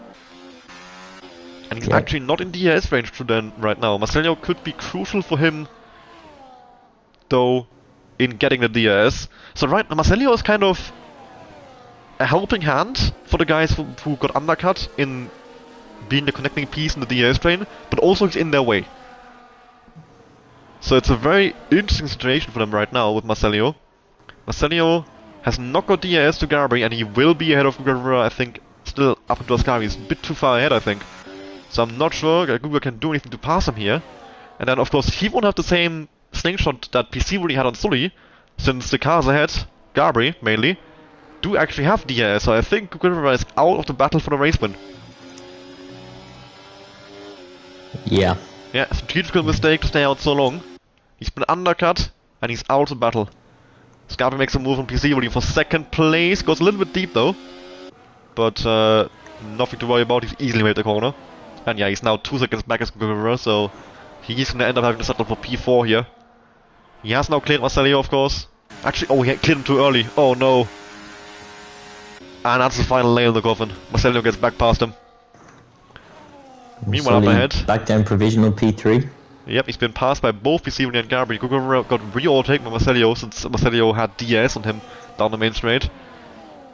S1: And he's
S2: Yeah.
S1: actually not in DRS range to them right now. Marcello could be crucial for him, though, in getting the DRS. So right now, Marcello is kind of a helping hand for the guys who got undercut in being the connecting piece in the DRS train, but also he's in their way. So it's a very interesting situation for them right now with Marcello. Marcello has not got DRS to Gabri, and he will be ahead of Guga, I think, still up into Ascari. He's a bit too far ahead, I think. So I'm not sure Guga can do anything to pass him here. And then, of course, he won't have the same slingshot that PC really had on Sully, since the cars ahead, Gabri mainly, do actually have DRS. So I think Guga is out of the battle for the race win.
S2: Yeah.
S1: Yeah, strategical mistake to stay out so long. He's been undercut, and he's out of battle. Scarpa makes a move on PC Willie for second place. Goes a little bit deep though. But nothing to worry about, he's easily made the corner. And yeah, he's now 2 seconds back as Guerrero, so he's gonna end up having to settle for P4 here. He has now cleared Marcello, of course. Actually, oh, he cleared him too early. Oh no. And that's the final nail in the coffin. Marcello gets back past him. Meanwhile, up
S2: Sully
S1: ahead.
S2: back down provisional P3.
S1: Yep, he's been passed by both PC and Gabri. Guga got re-overtaken by Marcello since Marcello had DRS on him down the main straight.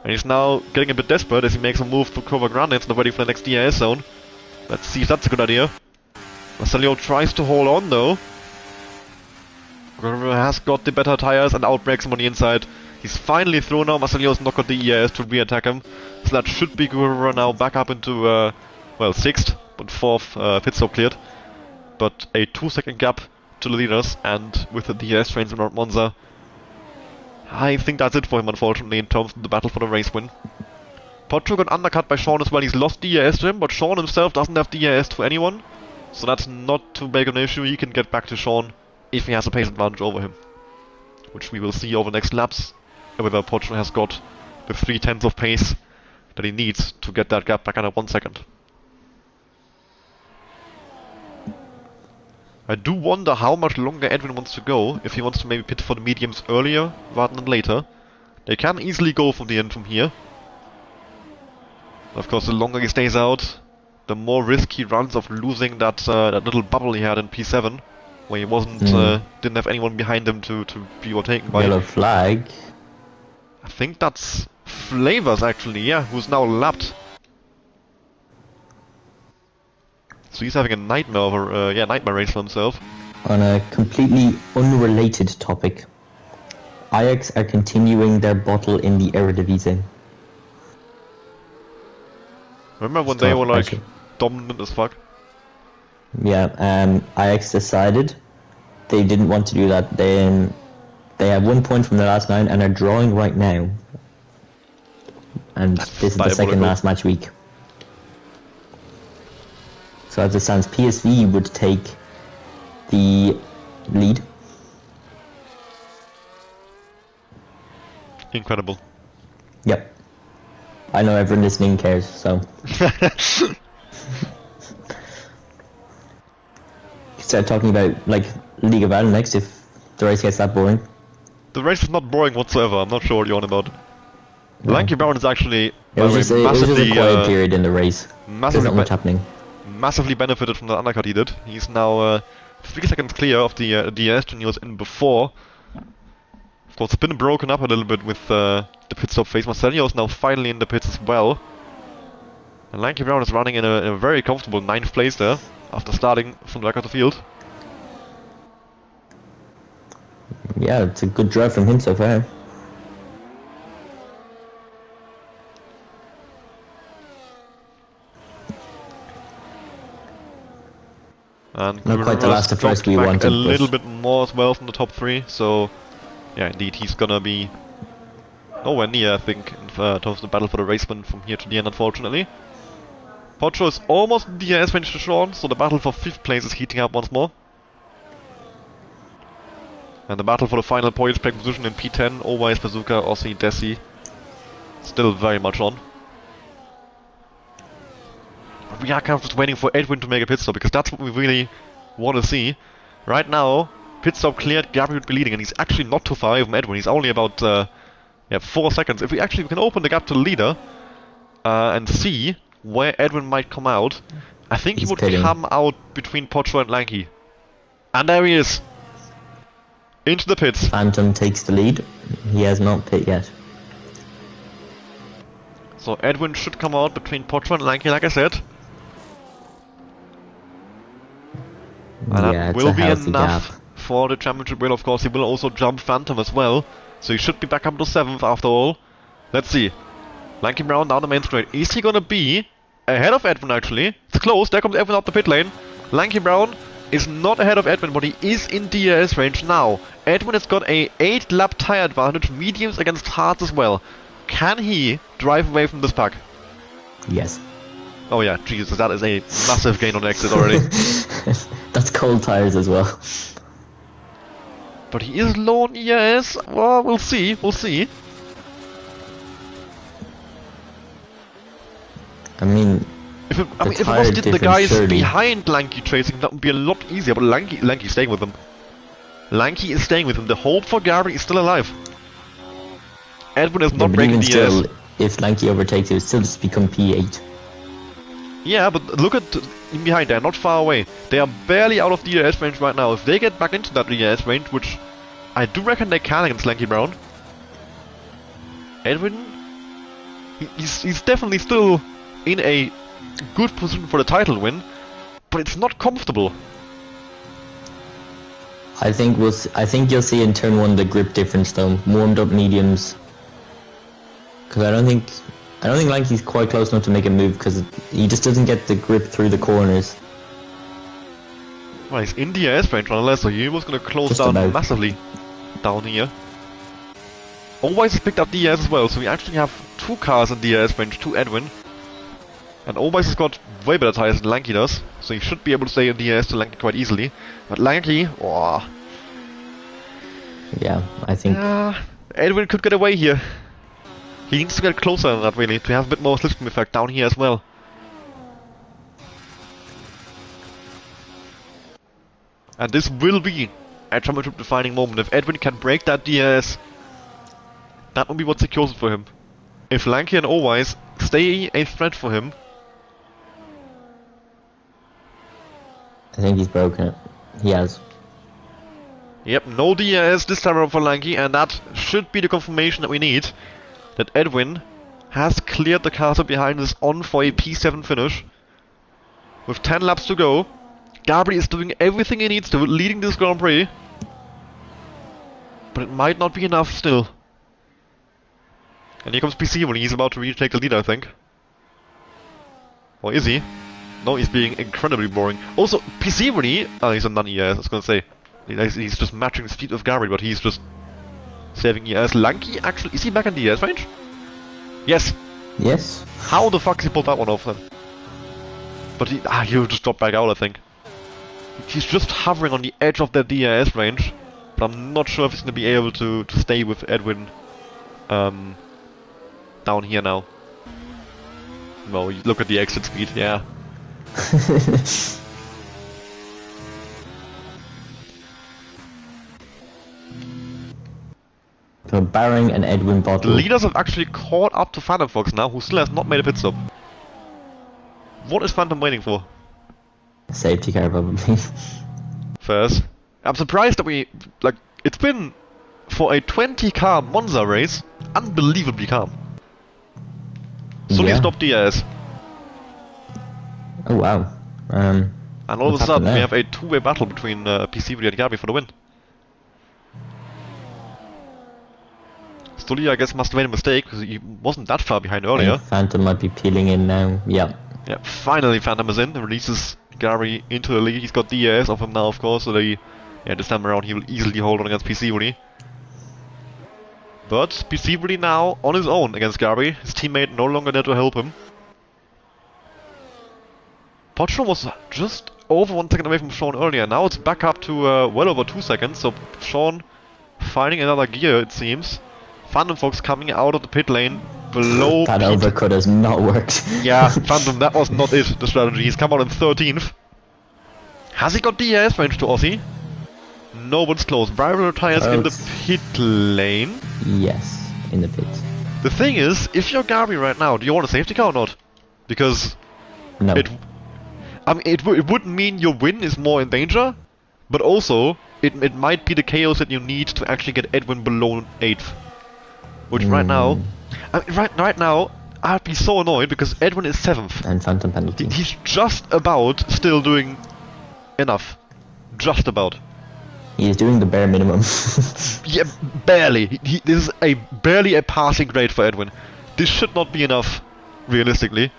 S1: And he's now getting a bit desperate as he makes a move to cover Grande instead of waiting for the next DRS zone. Let's see if that's a good idea. Marcello tries to hold on though. Guga has got the better tires and outbreaks him on the inside. He's finally through now. Marcello's not got the ERS to re-attack him. So that should be Guga now back up into, well, 6th, but 4th pit stop cleared. But a 2 second gap to the leaders, and with the DRS trains around Monza, I think that's it for him, unfortunately, in terms of the battle for the race win. Potro got undercut by Sean as well. He's lost DRS to him, but Sean himself doesn't have DRS to anyone, so that's not too big an issue. He can get back to Sean if he has a pace advantage over him, which we will see over the next laps, whether Potro has got the 0.3 of pace that he needs to get that gap back under 1 second. I do wonder how much longer Edwin wants to go, if he wants to maybe pit for the mediums earlier rather than later. They can easily go from the end from here. Of course, the longer he stays out, the more risk he runs of losing that that little bubble he had in P7, where he wasn't didn't have anyone behind him to be overtaken by.
S2: Yellow flag.
S1: I think that's Flavors actually, yeah, who's now lapped. So he's having a nightmare over, nightmare race for himself.
S2: On a completely unrelated topic, Ajax are continuing their battle in the Eredivisie.
S1: Remember when they were like dominant as fuck?
S2: Yeah, Ajax decided they didn't want to do that. They have 1 point from the last 9 and are drawing right now. And this is the second last match week. So as it stands, PSV would take the lead.
S1: Incredible.
S2: Yep. I know everyone listening cares, so. Start talking about like League of Ireland next if the race gets that boring.
S1: The race is not boring whatsoever. I'm not sure what you're on about. No. Lanky Brown is actually
S2: it was just a quiet period in the race. There's not much happening.
S1: Massively benefited from the undercut he did. He's now 3 seconds clear of the DS he was in before. Of course, it's been broken up a little bit with the pit stop phase. Marcelio is now finally in the pits as well. And Lanky Brown is running in a very comfortable 9th place there, after starting from the back of the field.
S2: Yeah, it's a good drive from him so far.
S1: And
S2: not quite the last of first we wanted.
S1: A little bit more as well from the top 3, so yeah, indeed, he's gonna be nowhere near, I think, in terms of the battle for the race win from here to the end, unfortunately. Potro is almost in the DRS range to Sean, so the battle for 5th place is heating up once more. And the battle for the final points play position in P10, Always Bazooka, Aussie, Desi, still very much on. We are kind of just waiting for Edwin to make a pit stop, because that's what we really want to see. Right now, pit stop cleared, Gabriel would be leading, and he's actually not too far away from Edwin. He's only about 4 seconds. If we can open the gap to the leader and see where Edwin might come out, I think he would come out between Potro and Lanky. And there he is! Into the pits.
S2: Phantom takes the lead. He has not pit yet.
S1: So Edwin should come out between Potro and Lanky, like I said. And that will be enough for the championship win. Of course, he will also jump Phantom as well. So he should be back up to 7th after all. Let's see. Lanky Brown down the main straight. Is he gonna be ahead of Edwin actually? It's close. There comes Edwin up the pit lane. Lanky Brown is not ahead of Edwin, but he is in DRS range now. Edwin has got a 8 lap tire advantage, mediums against hards as well. Can he drive away from this pack?
S2: Yes.
S1: Oh yeah, Jesus, that is a massive gain on exit already.
S2: That's cold tires as well.
S1: But he is low on ERS. Well, we'll see. We'll see.
S2: I mean,
S1: if it was the guys behind Lanky chasing, that would be a lot easier. But Lanky's staying with him. Lanky is staying with him. The hope for Gary is still alive. Edwin is not breaking the ERS.
S2: If Lanky overtakes, it would still just become P8.
S1: Yeah, but look at in behind. They're not far away. They are barely out of DRS range right now. If they get back into that DRS range, which I do reckon they can against Lanky Brown, Edwin, he's definitely still in a good position for the title win, but it's not comfortable.
S2: I think you'll see in turn 1 the grip difference though. Warmed up mediums. Because I don't think Lanky's quite close enough to make a move because he just doesn't get the grip through the corners.
S1: Right, he's in the airs range nonetheless, so he was gonna close
S2: Just
S1: down
S2: about.
S1: massively down here. Always has picked up DRS as well, so we actually have 2 cars in DRS range to Edwin. And Always has got way better tires than Lanky does, so he should be able to stay in DRS to Lanky quite easily. But Lanky, oh.
S2: Yeah, I think.
S1: Edwin could get away here. He needs to get closer than that really, to have a bit more slipstream effect down here as well. And this will be a championship defining moment. If Edwin can break that DRS, that will be what secures it for him. If Lanky and Always stay a threat for him.
S2: I think he's broken it. He has.
S1: Yep, no DRS this time around for Lanky, and that should be the confirmation that we need. That Edwin has cleared the car behind us on for a P7 finish. With 10 laps to go. Gabri is doing everything he needs to, leading this Grand Prix. But it might not be enough still. And here comes PC when he's about to retake the lead, I think. Or is he? No, he's being incredibly boring. Also, PC really... Oh, he's on none ES, I was gonna say. He's just matching the speed of Gabri, but he's just saving ES. Lanky, actually... Is he back in the ES range? Yes!
S2: Yes.
S1: How the fuck he pulled that one off then? But he'll just drop back out, I think. He's just hovering on the edge of the DRS range, but I'm not sure if he's going to be able to stay with Edwin down here now. No, you look at the exit speed, yeah.
S2: So barring an Edwin
S1: The
S2: bottle.
S1: leaders have actually caught up to Phantom Fox now, who still has not made a pit stop. What is Phantom waiting for?
S2: Safety car probably.
S1: First. I'm surprised that we... Like, it's been, for a 20-car Monza race, unbelievably calm. Sully stopped DRS.
S2: Oh wow.
S1: And all of a sudden we
S2: there?
S1: have a two-way battle between PC and Gabi for the win. Sully, I guess, must have made a mistake, because he wasn't that far behind earlier.
S2: And Phantom might be peeling in now. Yeah.
S1: Yeah, finally Phantom is in, releases Gary into the lead. He's got DRS of him now, of course, so this time around he will easily hold on against PC Woody. But PC Woody now on his own against Gary. His teammate no longer there to help him. Potron was just over 1 second away from Sean earlier. Now it's back up to well over 2 seconds, so Sean finding another gear, it seems. Phantom Fox coming out of the pit lane below
S2: That overcut has not worked.
S1: Yeah, Phantom, that was not it, the strategy. He's come out in 13th. Has he got DRS range to Aussie? No, but it's close. Variable tires in the pit lane.
S2: Yes, in the pit.
S1: The thing is, if you're Gary right now, do you want a safety car or not? Because
S2: No.
S1: it would mean your win is more in danger, but also it might be the chaos that you need to actually get Edwin below 8th. Which right now, right now, I'd be so annoyed because Edwin is 7th.
S2: And Phantom penalty.
S1: He's just about still doing enough. Just about.
S2: He is doing the bare minimum.
S1: Yeah, barely. This is barely a passing grade for Edwin. This should not be enough, realistically.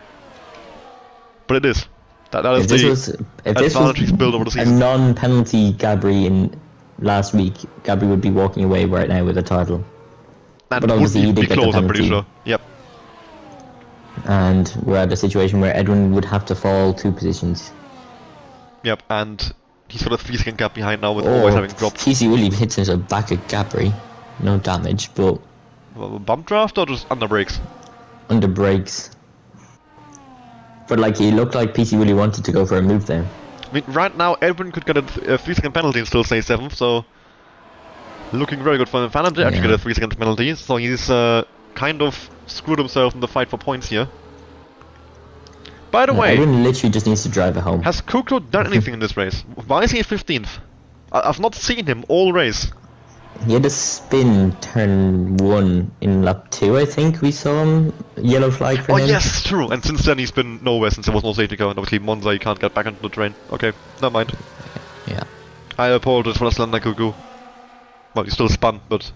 S1: But it is. That is the advantage he's built over the
S2: a
S1: season.
S2: non-penalty Gabri in last week, Gabri would be walking away right now with a title.
S1: And
S2: but obviously he
S1: would
S2: did
S1: be
S2: get
S1: close,
S2: the
S1: I'm pretty
S2: penalty.
S1: sure. Yep.
S2: And we're at a situation where Edwin would have to fall 2 positions.
S1: Yep, and he's got a 3-second gap behind now with always having dropped.
S2: TC really hits himself back at Gabri. No damage, but...
S1: Well, bump draft or just under brakes?
S2: Under brakes. But like, he looked like PC really wanted to go for a move there.
S1: I mean, right now Edwin could get a 3-second penalty and still stay 7th, so... Looking very good for him. Phantom did actually get a 3-second penalty, so he's kind of screwed himself in the fight for points here. By the way,
S2: Edwin literally just needs to drive it home.
S1: has Kukro done anything in this race? Why is he 15th? I've not seen him all race.
S2: He had a spin turn 1 in lap 2, I think we saw him. Yellow flag for him.
S1: Oh yes, true. And since then he's been nowhere since there was no safety car, and obviously Monza you can't get back into the train. Okay, never mind.
S2: Yeah.
S1: I apologize for the slander, Kuku. Well, he still spun, but...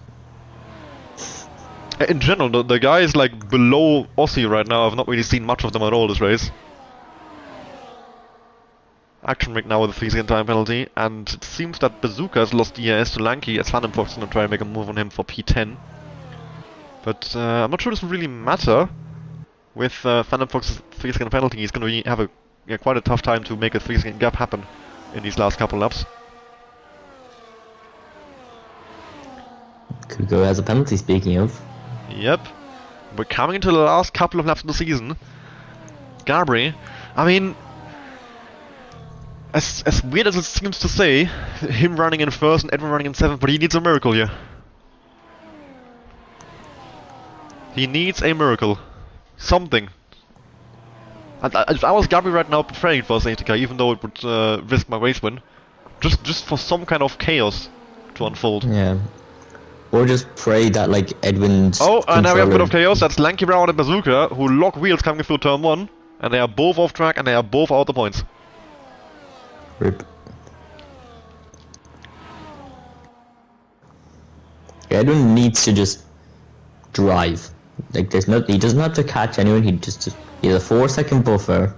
S1: In general, the guys like below Aussie right now, I've not really seen much of them at all this race. action right now with a 3-second time penalty, and it seems that Bazooka has lost DRS to Lanky as Phantom Fox is going to try and make a move on him for P10. But I'm not sure this will really matter. With Phantom Fox's 3-second penalty, he's going to have quite a tough time to make a 3-second gap happen in these last couple laps.
S2: Could go as a penalty, speaking of.
S1: Yep. We're coming into the last couple of laps of the season. Gabri, I mean, as weird as it seems to say, him running in first and everyone running in seventh, but he needs a miracle here. He needs a miracle. Something. If I was Gabri right now, praying for a safety car, even though it would risk my race win, just for some kind of chaos to unfold.
S2: Yeah. Or just pray that, like, Edwin's
S1: Oh, and now we have a bit of chaos. That's Lanky Brown and Bazooka, who lock wheels coming through turn 1, and they are both off track and they are both out the points.
S2: Rip. Edwin needs to just drive. Like, he doesn't have to catch anyone, he has a 4-second buffer.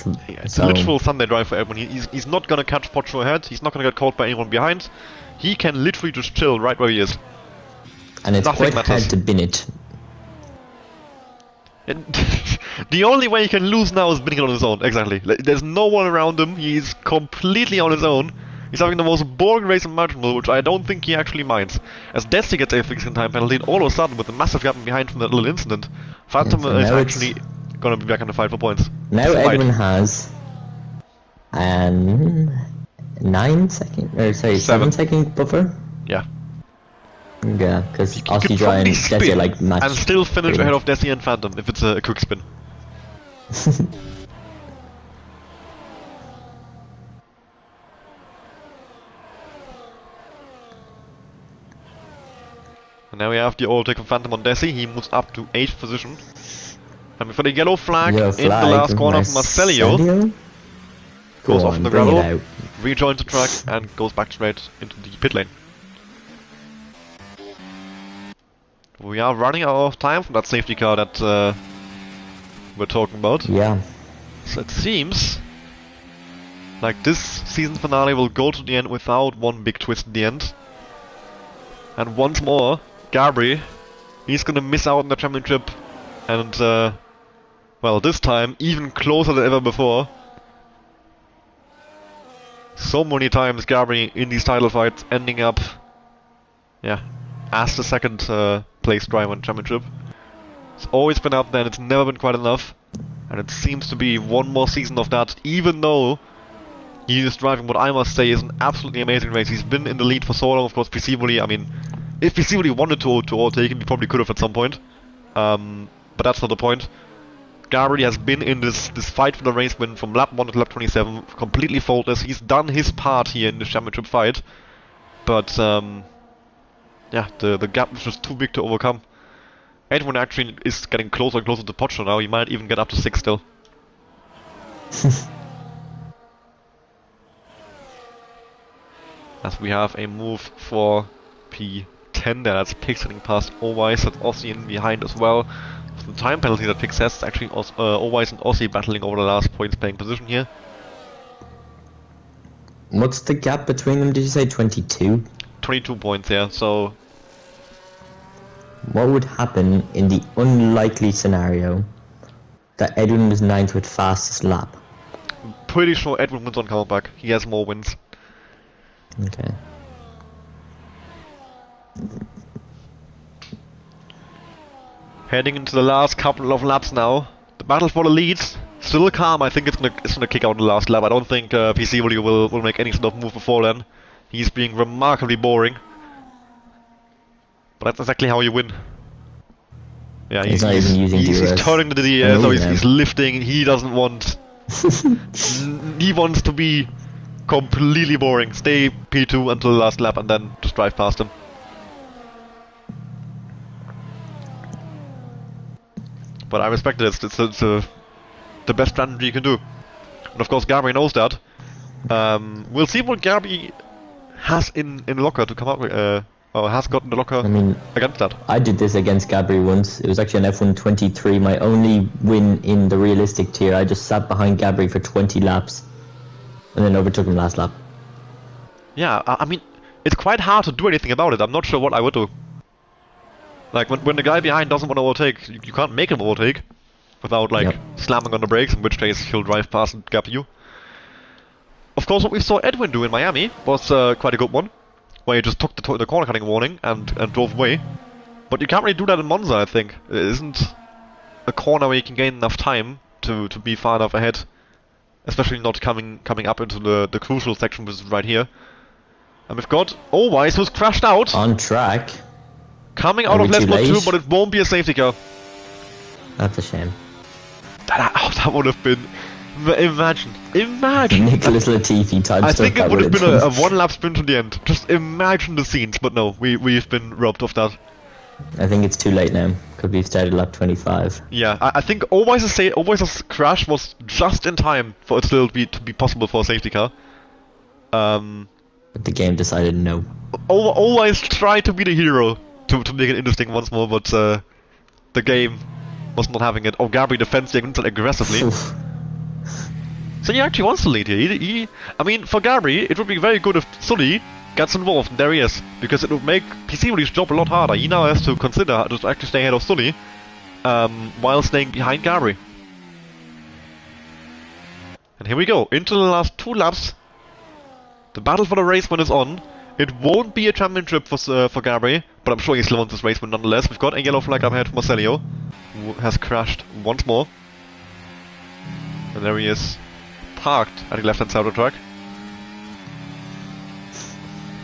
S1: Yeah, it's a literal Sunday drive for Edwin. He's not gonna catch Pocho ahead, he's not gonna get caught by anyone behind. He can literally just chill right where he is.
S2: And it's
S1: Nothing
S2: quite hard to bin it.
S1: The only way he can lose now is binning it on his own, exactly. There's no one around him, he's completely on his own. He's having the most boring race imaginable, which I don't think he actually minds. As Desi gets a 3-second time penalty, and all of a sudden, with a massive gap behind from that little incident, Phantom is actually gonna be back in the fight for points.
S2: Now Edwin has 7-second buffer?
S1: Yeah.
S2: Yeah, because
S1: He could
S2: Aussie and
S1: spin
S2: Desi are like match.
S1: and still finish ahead of Desi and Phantom if it's a quick spin. And now we have the overtake of Phantom on Desi. He moves up to 8th position. And before the yellow flag in the last corner of Marcelio goes off in the gravel, rejoins the track and goes back straight into the pit lane. We are running out of time for that safety car that we're talking about.
S2: Yeah.
S1: So it seems like this season finale will go to the end without one big twist at the end. And once more, Gabri, he's gonna miss out on the championship, and well, this time even closer than ever before. So many times Gabri in these title fights ending up, yeah, as the second place driver in the championship. It's always been up there and it's never been quite enough. And it seems to be one more season of that, even though he is driving what I must say is an absolutely amazing race. He's been in the lead for so long, of course, Pisivoli. I mean, if Pisivoli wanted to overtake him, he probably could have at some point. But that's not the point. Gabri has been in this fight for the race win from lap 1 to lap 27, completely faultless. He's done his part here in the championship fight. But, yeah, the gap was just too big to overcome. Edwin actually is getting closer and closer to Pocho now. He might even get up to 6 still. As we have a move for P10 there. That's Pix heading past Owais. That's Aussie in behind as well. The time penalty that Pix has, actually Owais and Aussie battling over the last points playing position here.
S2: What's the gap between them? Did you say 22?
S1: 22 points, yeah, so...
S2: What would happen in the unlikely scenario that Edwin was 9th with fastest lap?
S1: I'm pretty sure Edwin wins on comeback. He has more wins.
S2: Okay.
S1: Heading into the last couple of laps now. The battle for the lead, still calm. I think it's gonna kick out in the last lap. I don't think PCW will make any sort of move before then. He's being remarkably boring. But that's exactly how you win. Yeah,
S2: he's not even using DRS.
S1: He's turning to the DRS, so he's lifting. He doesn't want... he wants to be completely boring. Stay P2 until the last lap and then just drive past him. But I respect it. It's the best strategy you can do. And of course Gabri knows that. We'll see what Gabri has in locker to come up with, or has gotten the locker
S2: I mean,
S1: against that.
S2: I did this against Gabri once. It was actually an F1 23, my only win in the realistic tier. I just sat behind Gabri for 20 laps and then overtook him last lap.
S1: Yeah, I mean, it's quite hard to do anything about it. I'm not sure what I would do. Like, when the guy behind doesn't want to overtake, you can't make him overtake without, like, slamming on the brakes, in which case he'll drive past and gap you. Of course, what we saw Edwin do in Miami was quite a good one, where he just took the corner cutting warning and drove away. But you can't really do that in Monza, I think. It isn't a corner where you can gain enough time to be far enough ahead, especially not coming up into the crucial section, which is right here. And we've got Always, who's crashed out.
S2: On track.
S1: Coming out of left spot 2, but it won't be a safety car.
S2: That's a shame.
S1: That would have been... Imagine.
S2: Nicholas Latifi type
S1: I
S2: stuff.
S1: think it would have been a one-lap sprint to the end. Just imagine the scenes, but no, we've been robbed of that.
S2: I think it's too late now, because we've started lap 25.
S1: Yeah, I think Always' crash was just in time for it still to be possible for a safety car.
S2: But the game decided no.
S1: Always try to be the hero to make it interesting once more, but the game was not having it. Oh, Gabri defends the against it aggressively. So he actually wants to lead here. I mean, for Gabri, it would be very good if Sully gets involved, and there he is, because it would make PC's job a lot harder. He now has to consider to actually stay ahead of Sully, while staying behind Gabri. And here we go, into the last 2 laps. The battle for the race win is on. It won't be a championship for Gabri, but I'm sure he still wants this race win nonetheless. We've got a yellow flag up ahead for Marcelio, who has crashed once more. And there he is, parked at the left-hand side of the track.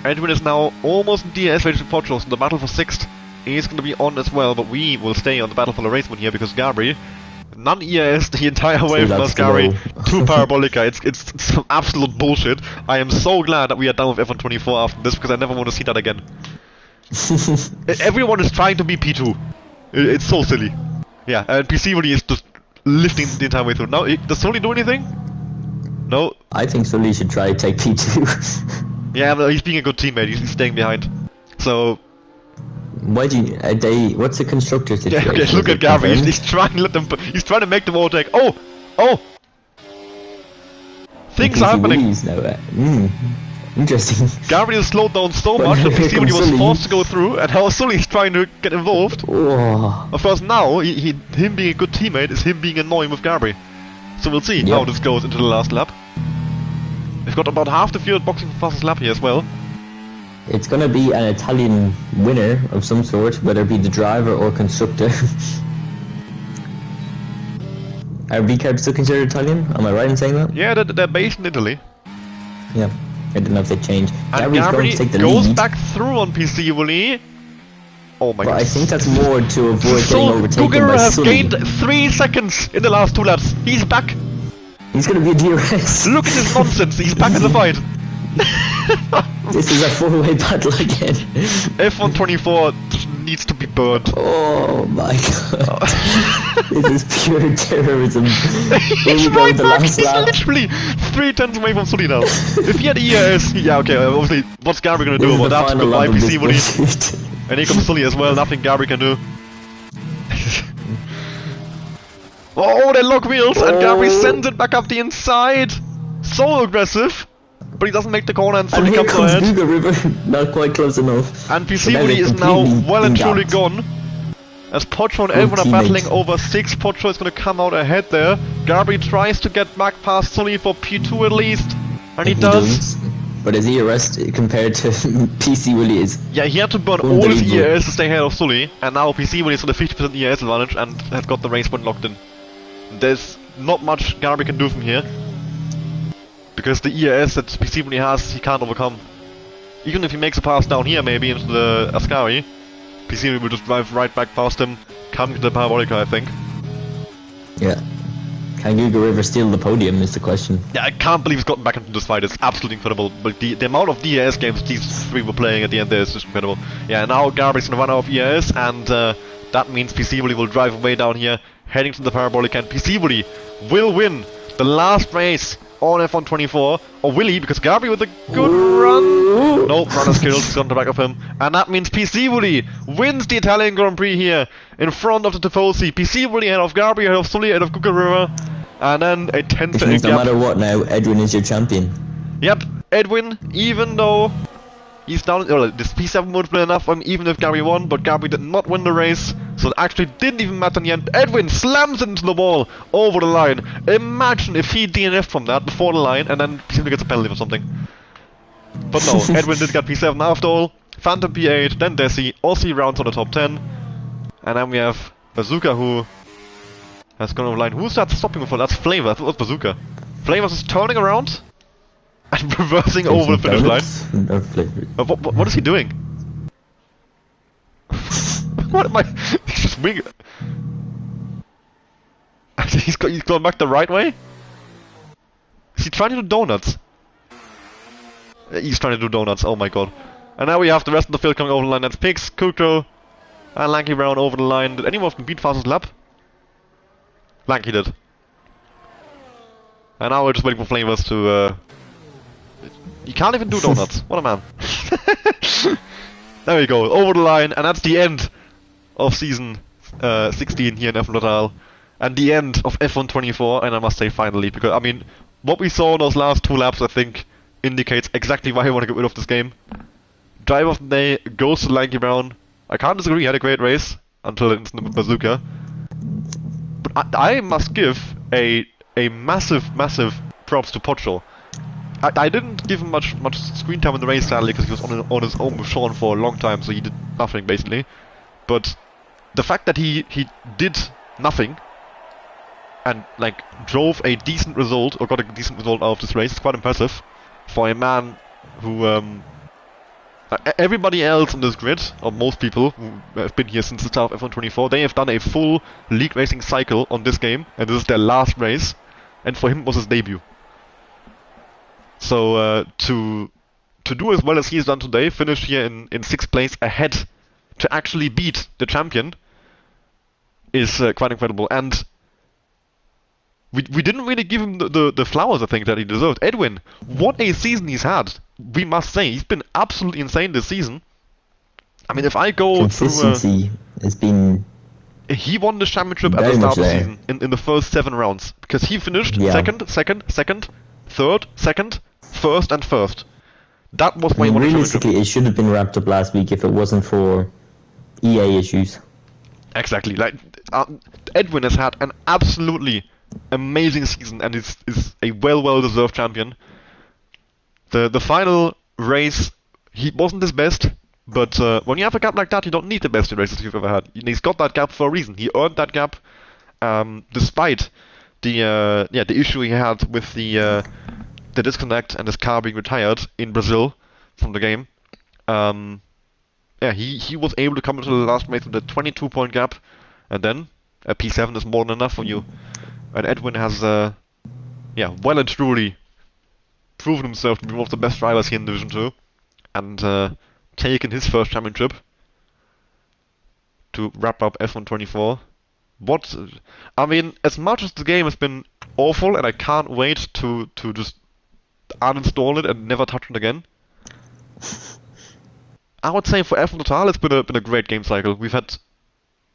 S1: Edwin is now almost in DRS range for Portugal, so the battle for 6th is going to be on as well, but we will stay on the battle for the race win here, because Gabri, non-ERS the entire way from Ascari to Parabolica. It's some absolute bullshit. I am so glad that we are done with F124 after this, because I never want to see that again. Everyone is trying to be P2. It's so silly. Yeah, and PC really is just lifting the entire way through. Now, does Sully do anything? No?
S2: I think Sully should try to take P2.
S1: Yeah, no, he's being a good teammate. He's staying behind. So...
S2: Why do you... what's the constructor situation?
S1: Yeah, okay, look at Gabri. He's trying to let them... He's trying to make them overtake. Oh! Oh! Things are happening.
S2: Interesting.
S1: Gabri has slowed down so much that PC was forced to go through, and now Sully is trying to get involved.
S2: Oh.
S1: Of course, now, him being a good teammate is him being annoying with Gabri. So we'll see how this goes into the last lap. We've got about half the field boxing for fastest lap here as well.
S2: It's gonna be an Italian winner of some sort, whether it be the driver or constructor. Are V-Carb still considered Italian? Am I right in saying that?
S1: Yeah, they're based in Italy.
S2: Yeah, I didn't know if they changed.
S1: And Gabri goes back through on PC, will he? Oh my god.
S2: I think that's more to avoid getting overtaken
S1: Gugger
S2: by
S1: has
S2: Sully.
S1: gained 3 seconds in the last 2 laps. He's back.
S2: He's gonna be a DRS.
S1: Look at this nonsense. He's back in the fight.
S2: This is a 4-way battle again.
S1: F124 needs to be burned.
S2: Oh my god. This is pure terrorism.
S1: He's right back. He's literally 3/10 away from Sully now. If he had ERS, yeah, okay, obviously, what's Gabri gonna do about that? Goodbye, PC Woody. And here comes Sully as well, nothing Gabri can do. Oh, they lock wheels, and Gabri sends it back up the inside. So aggressive. But he doesn't make the corner, and Sully comes ahead.
S2: Buga River, not quite close enough.
S1: And PC Woody is now well and truly gone. As Pocho and Elvin are battling over 6, Pocho is going to come out ahead there. Gabri tries to get back past Sully for P2 at least. And he does.
S2: But his ERS compared to PC Willy is...
S1: Yeah, he had to burn all his ERS to stay ahead of Sully. And now PC Willy is on a 50% ERS advantage and has got the race win locked in. There's not much Gabri can do from here. Because the ERS that PC Willy has, he can't overcome. Even if he makes a pass down here maybe into the Ascari, PC Willy will just drive right back past him, coming to the Parabolica, I think.
S2: Yeah. Can Guga River steal the podium is the question.
S1: Yeah, I can't believe he's gotten back into this fight. It's absolutely incredible. But the amount of DRS games these 3 were playing at the end there is just incredible. Yeah, now Gabri's gonna run out of ERS, and that means PC Willy will drive away down here, heading to the Parabolica, and PC Willy will win the last race on F124. Or will he? Because Gabri with a good run. Nope, runner's killed. He's on the back of him. And that means PC Woody wins the Italian Grand Prix here in front of the Tifosi. PC Woody ahead of Gabri, ahead of Sully, ahead of Cucurella. And then a 10
S2: Which
S1: second
S2: means no
S1: gap.
S2: matter what now, Edwin is your champion.
S1: Yep, Edwin, even though he's down, this P7 would have been enough for him, even if Gabri won, but Gabri did not win the race, so it actually didn't even matter in the end. Edwin slams into the wall over the line. Imagine if he DNF'd from that before the line, and then simply gets a penalty for something. But no, Edwin did get P7 after all. Phantom P8, then Desi, Aussie rounds on the top 10. And then we have Bazooka, who has gone over the line. Who's that stopping for? That's Flavor. I thought it was Bazooka. Flavor's is turning around and reversing over the finish line.
S2: No flavor.
S1: What is he doing? What am I? He's just winging. He's going back the right way? Is he trying to do donuts? He's trying to do donuts, oh my god. And now we have the rest of the field coming over the line. That's Pix, Kuko, and Lanky Brown over the line. Did anyone of them beat fastest lap? Lanky did. And now we're just waiting for Flavors to, he can't even do donuts. What a man. There we go, over the line, and that's the end of season 16 here in F1 Total. And the end of F1 24, and I must say finally, because, I mean, what we saw in those last 2 laps, I think, indicates exactly why I want to get rid of this game. Driver of the day goes to Lanky Brown. I can't disagree, he had a great race, until it's the Bazooka. But I must give a massive props to Pocho. I didn't give him much screen time in the race, sadly, because he was on his own with Sean for a long time, so he did nothing, basically. But the fact that he did nothing, and, like, drove a decent result, or got a decent result out of this race, is quite impressive. For a man who, everybody else on this grid, or most people who have been here since the start of F1 24, they have done a full league racing cycle on this game, and this is their last race, and for him it was his debut. So, to do as well as he's done today, finish here in 6th place ahead, to actually beat the champion, is quite incredible. And we didn't really give him the flowers, I think, that he deserved. Edwin, what a season he's had, we must say. He's been absolutely insane this season. I mean, if I go
S2: consistency has been...
S1: He won the championship at the start of the season, in the first 7 rounds. Because he finished second, third, second, first, and first. That was why he won the championship.
S2: Realistically, it should have been wrapped up last week if it wasn't for EA issues.
S1: Exactly. Like, Edwin has had an absolutely amazing season and is a well deserved champion. The final race, he wasn't his best, but when you have a gap like that, you don't need the best races you've ever had. He's got that gap for a reason. He earned that gap, despite the issue he had with the disconnect and his car being retired in Brazil from the game. He was able to come into the last race with a 22-point gap, and then a P7 is more than enough for you. And Edwin has, well and truly proven himself to be one of the best drivers here in Division 2, and taken his first championship to wrap up F1 24. I mean, as much as the game has been awful, and I can't wait to just uninstall it and never touch it again, I would say for F1 Total it's been a great game cycle. We've had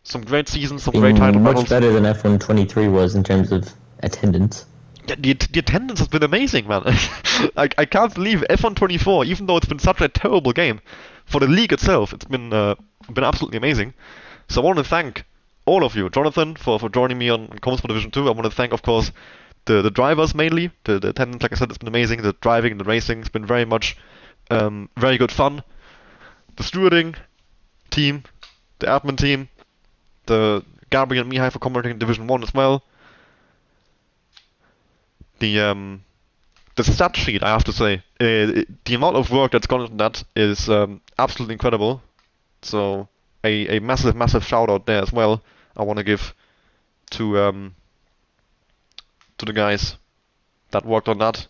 S1: some great seasons, some great title battles.
S2: Much better than F1 23 was in terms of attendance.
S1: Yeah, the attendance has been amazing, man. I can't believe F1 24, even though it's been such a terrible game, for the league itself, it's been absolutely amazing. So I want to thank all of you, Jonathan, for joining me on Comms for Division 2. I want to thank, of course, the drivers mainly. The attendance, like I said, it's been amazing. The driving and the racing has been very much very good fun. The stewarding team, the admin team, the Gabriel and Mihai for commenting in Division 1 as well. The stat sheet, I have to say, the amount of work that's gone into that is absolutely incredible. So a massive shout out there as well. I want to give to the guys that worked on that.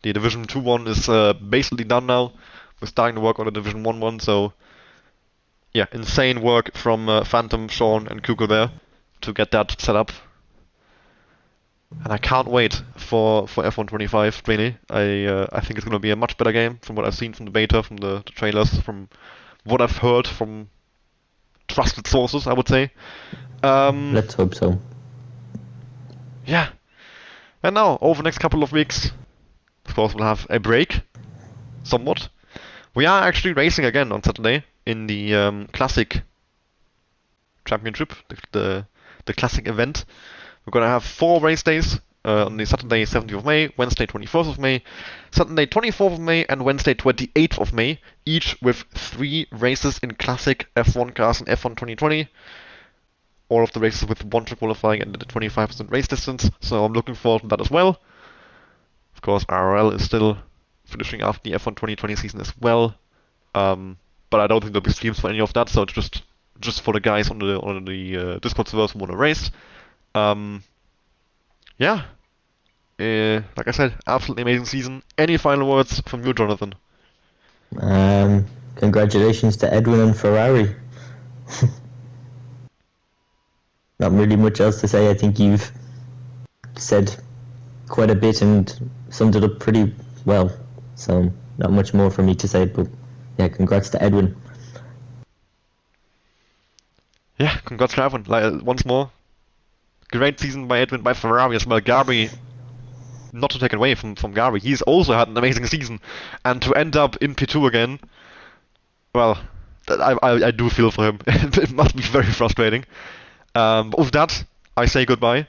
S1: The Division 2 one is basically done now. We're starting to work on the Division 1 one, so yeah, insane work from Phantom, Sean, and Kuko there to get that set up. And I can't wait for F125. Really, I think it's going to be a much better game from what I've seen from the beta, from the trailers, from what I've heard from trusted sources. I would say.
S2: Let's hope so.
S1: Yeah. And now, over the next couple of weeks, of course, we'll have a break, somewhat. We are actually racing again on Saturday in the Classic Championship, the Classic event. We're gonna have 4 race days on the Saturday 17th of May, Wednesday 21st of May, Saturday 24th of May, and Wednesday 28th of May, each with 3 races in Classic F1 cars and F1 2020. All of the races with 1 track qualifying and the 25% race distance, so I'm looking forward to that as well. Of course, RRL is still finishing off the F1 2020 season as well, but I don't think there'll be streams for any of that, so it's just for the guys on the Discord servers who want to race. Yeah, like I said, absolutely amazing season. Any final words from you, Jonathan?
S2: Congratulations to Edwin and Ferrari. Not really much else to say. I think you've said quite a bit and summed it up pretty well. So not much more for me to say, but yeah, congrats to Edwin.
S1: Yeah, congrats to Edwin. Like, once more, great season by Edwin, by Ferrari as well. Gabby, not to take away from Gabby, he's also had an amazing season, and to end up in P2 again, well, I do feel for him. It must be very frustrating. But with that, I say goodbye.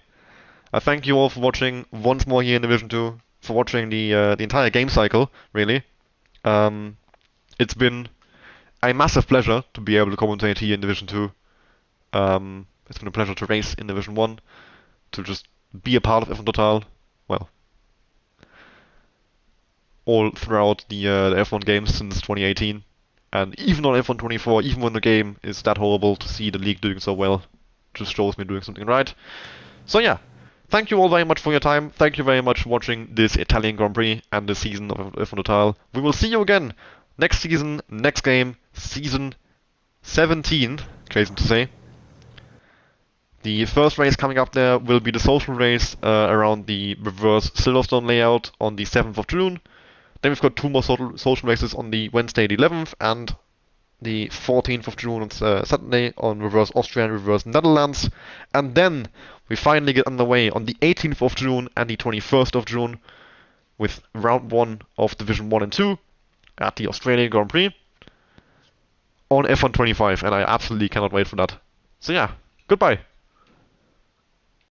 S1: I thank you all for watching once more here in Division 2, for watching the entire game cycle, really. It's been a massive pleasure to be able to commentate here in Division 2. It's been a pleasure to race in Division 1, to just be a part of F1 Total, well, all throughout the F1 games since 2018. And even on F1 24, even when the game is that horrible, to see the league doing so well just shows me doing something right. So yeah, thank you all very much for your time. Thank you very much for watching this Italian Grand Prix and this season of F1 Total. We will see you again next season, next game, season 17, crazy to say. The first race coming up there will be the social race around the reverse Silverstone layout on the 7th of June. Then we've got 2 more social races on the Wednesday the 11th and the 14th of June on Saturday on reverse Austria and reverse Netherlands. And then we finally get underway on the 18th of June and the 21st of June with round 1 of Division 1 and 2 at the Australian Grand Prix on F1 25, and I absolutely cannot wait for that. So yeah, goodbye.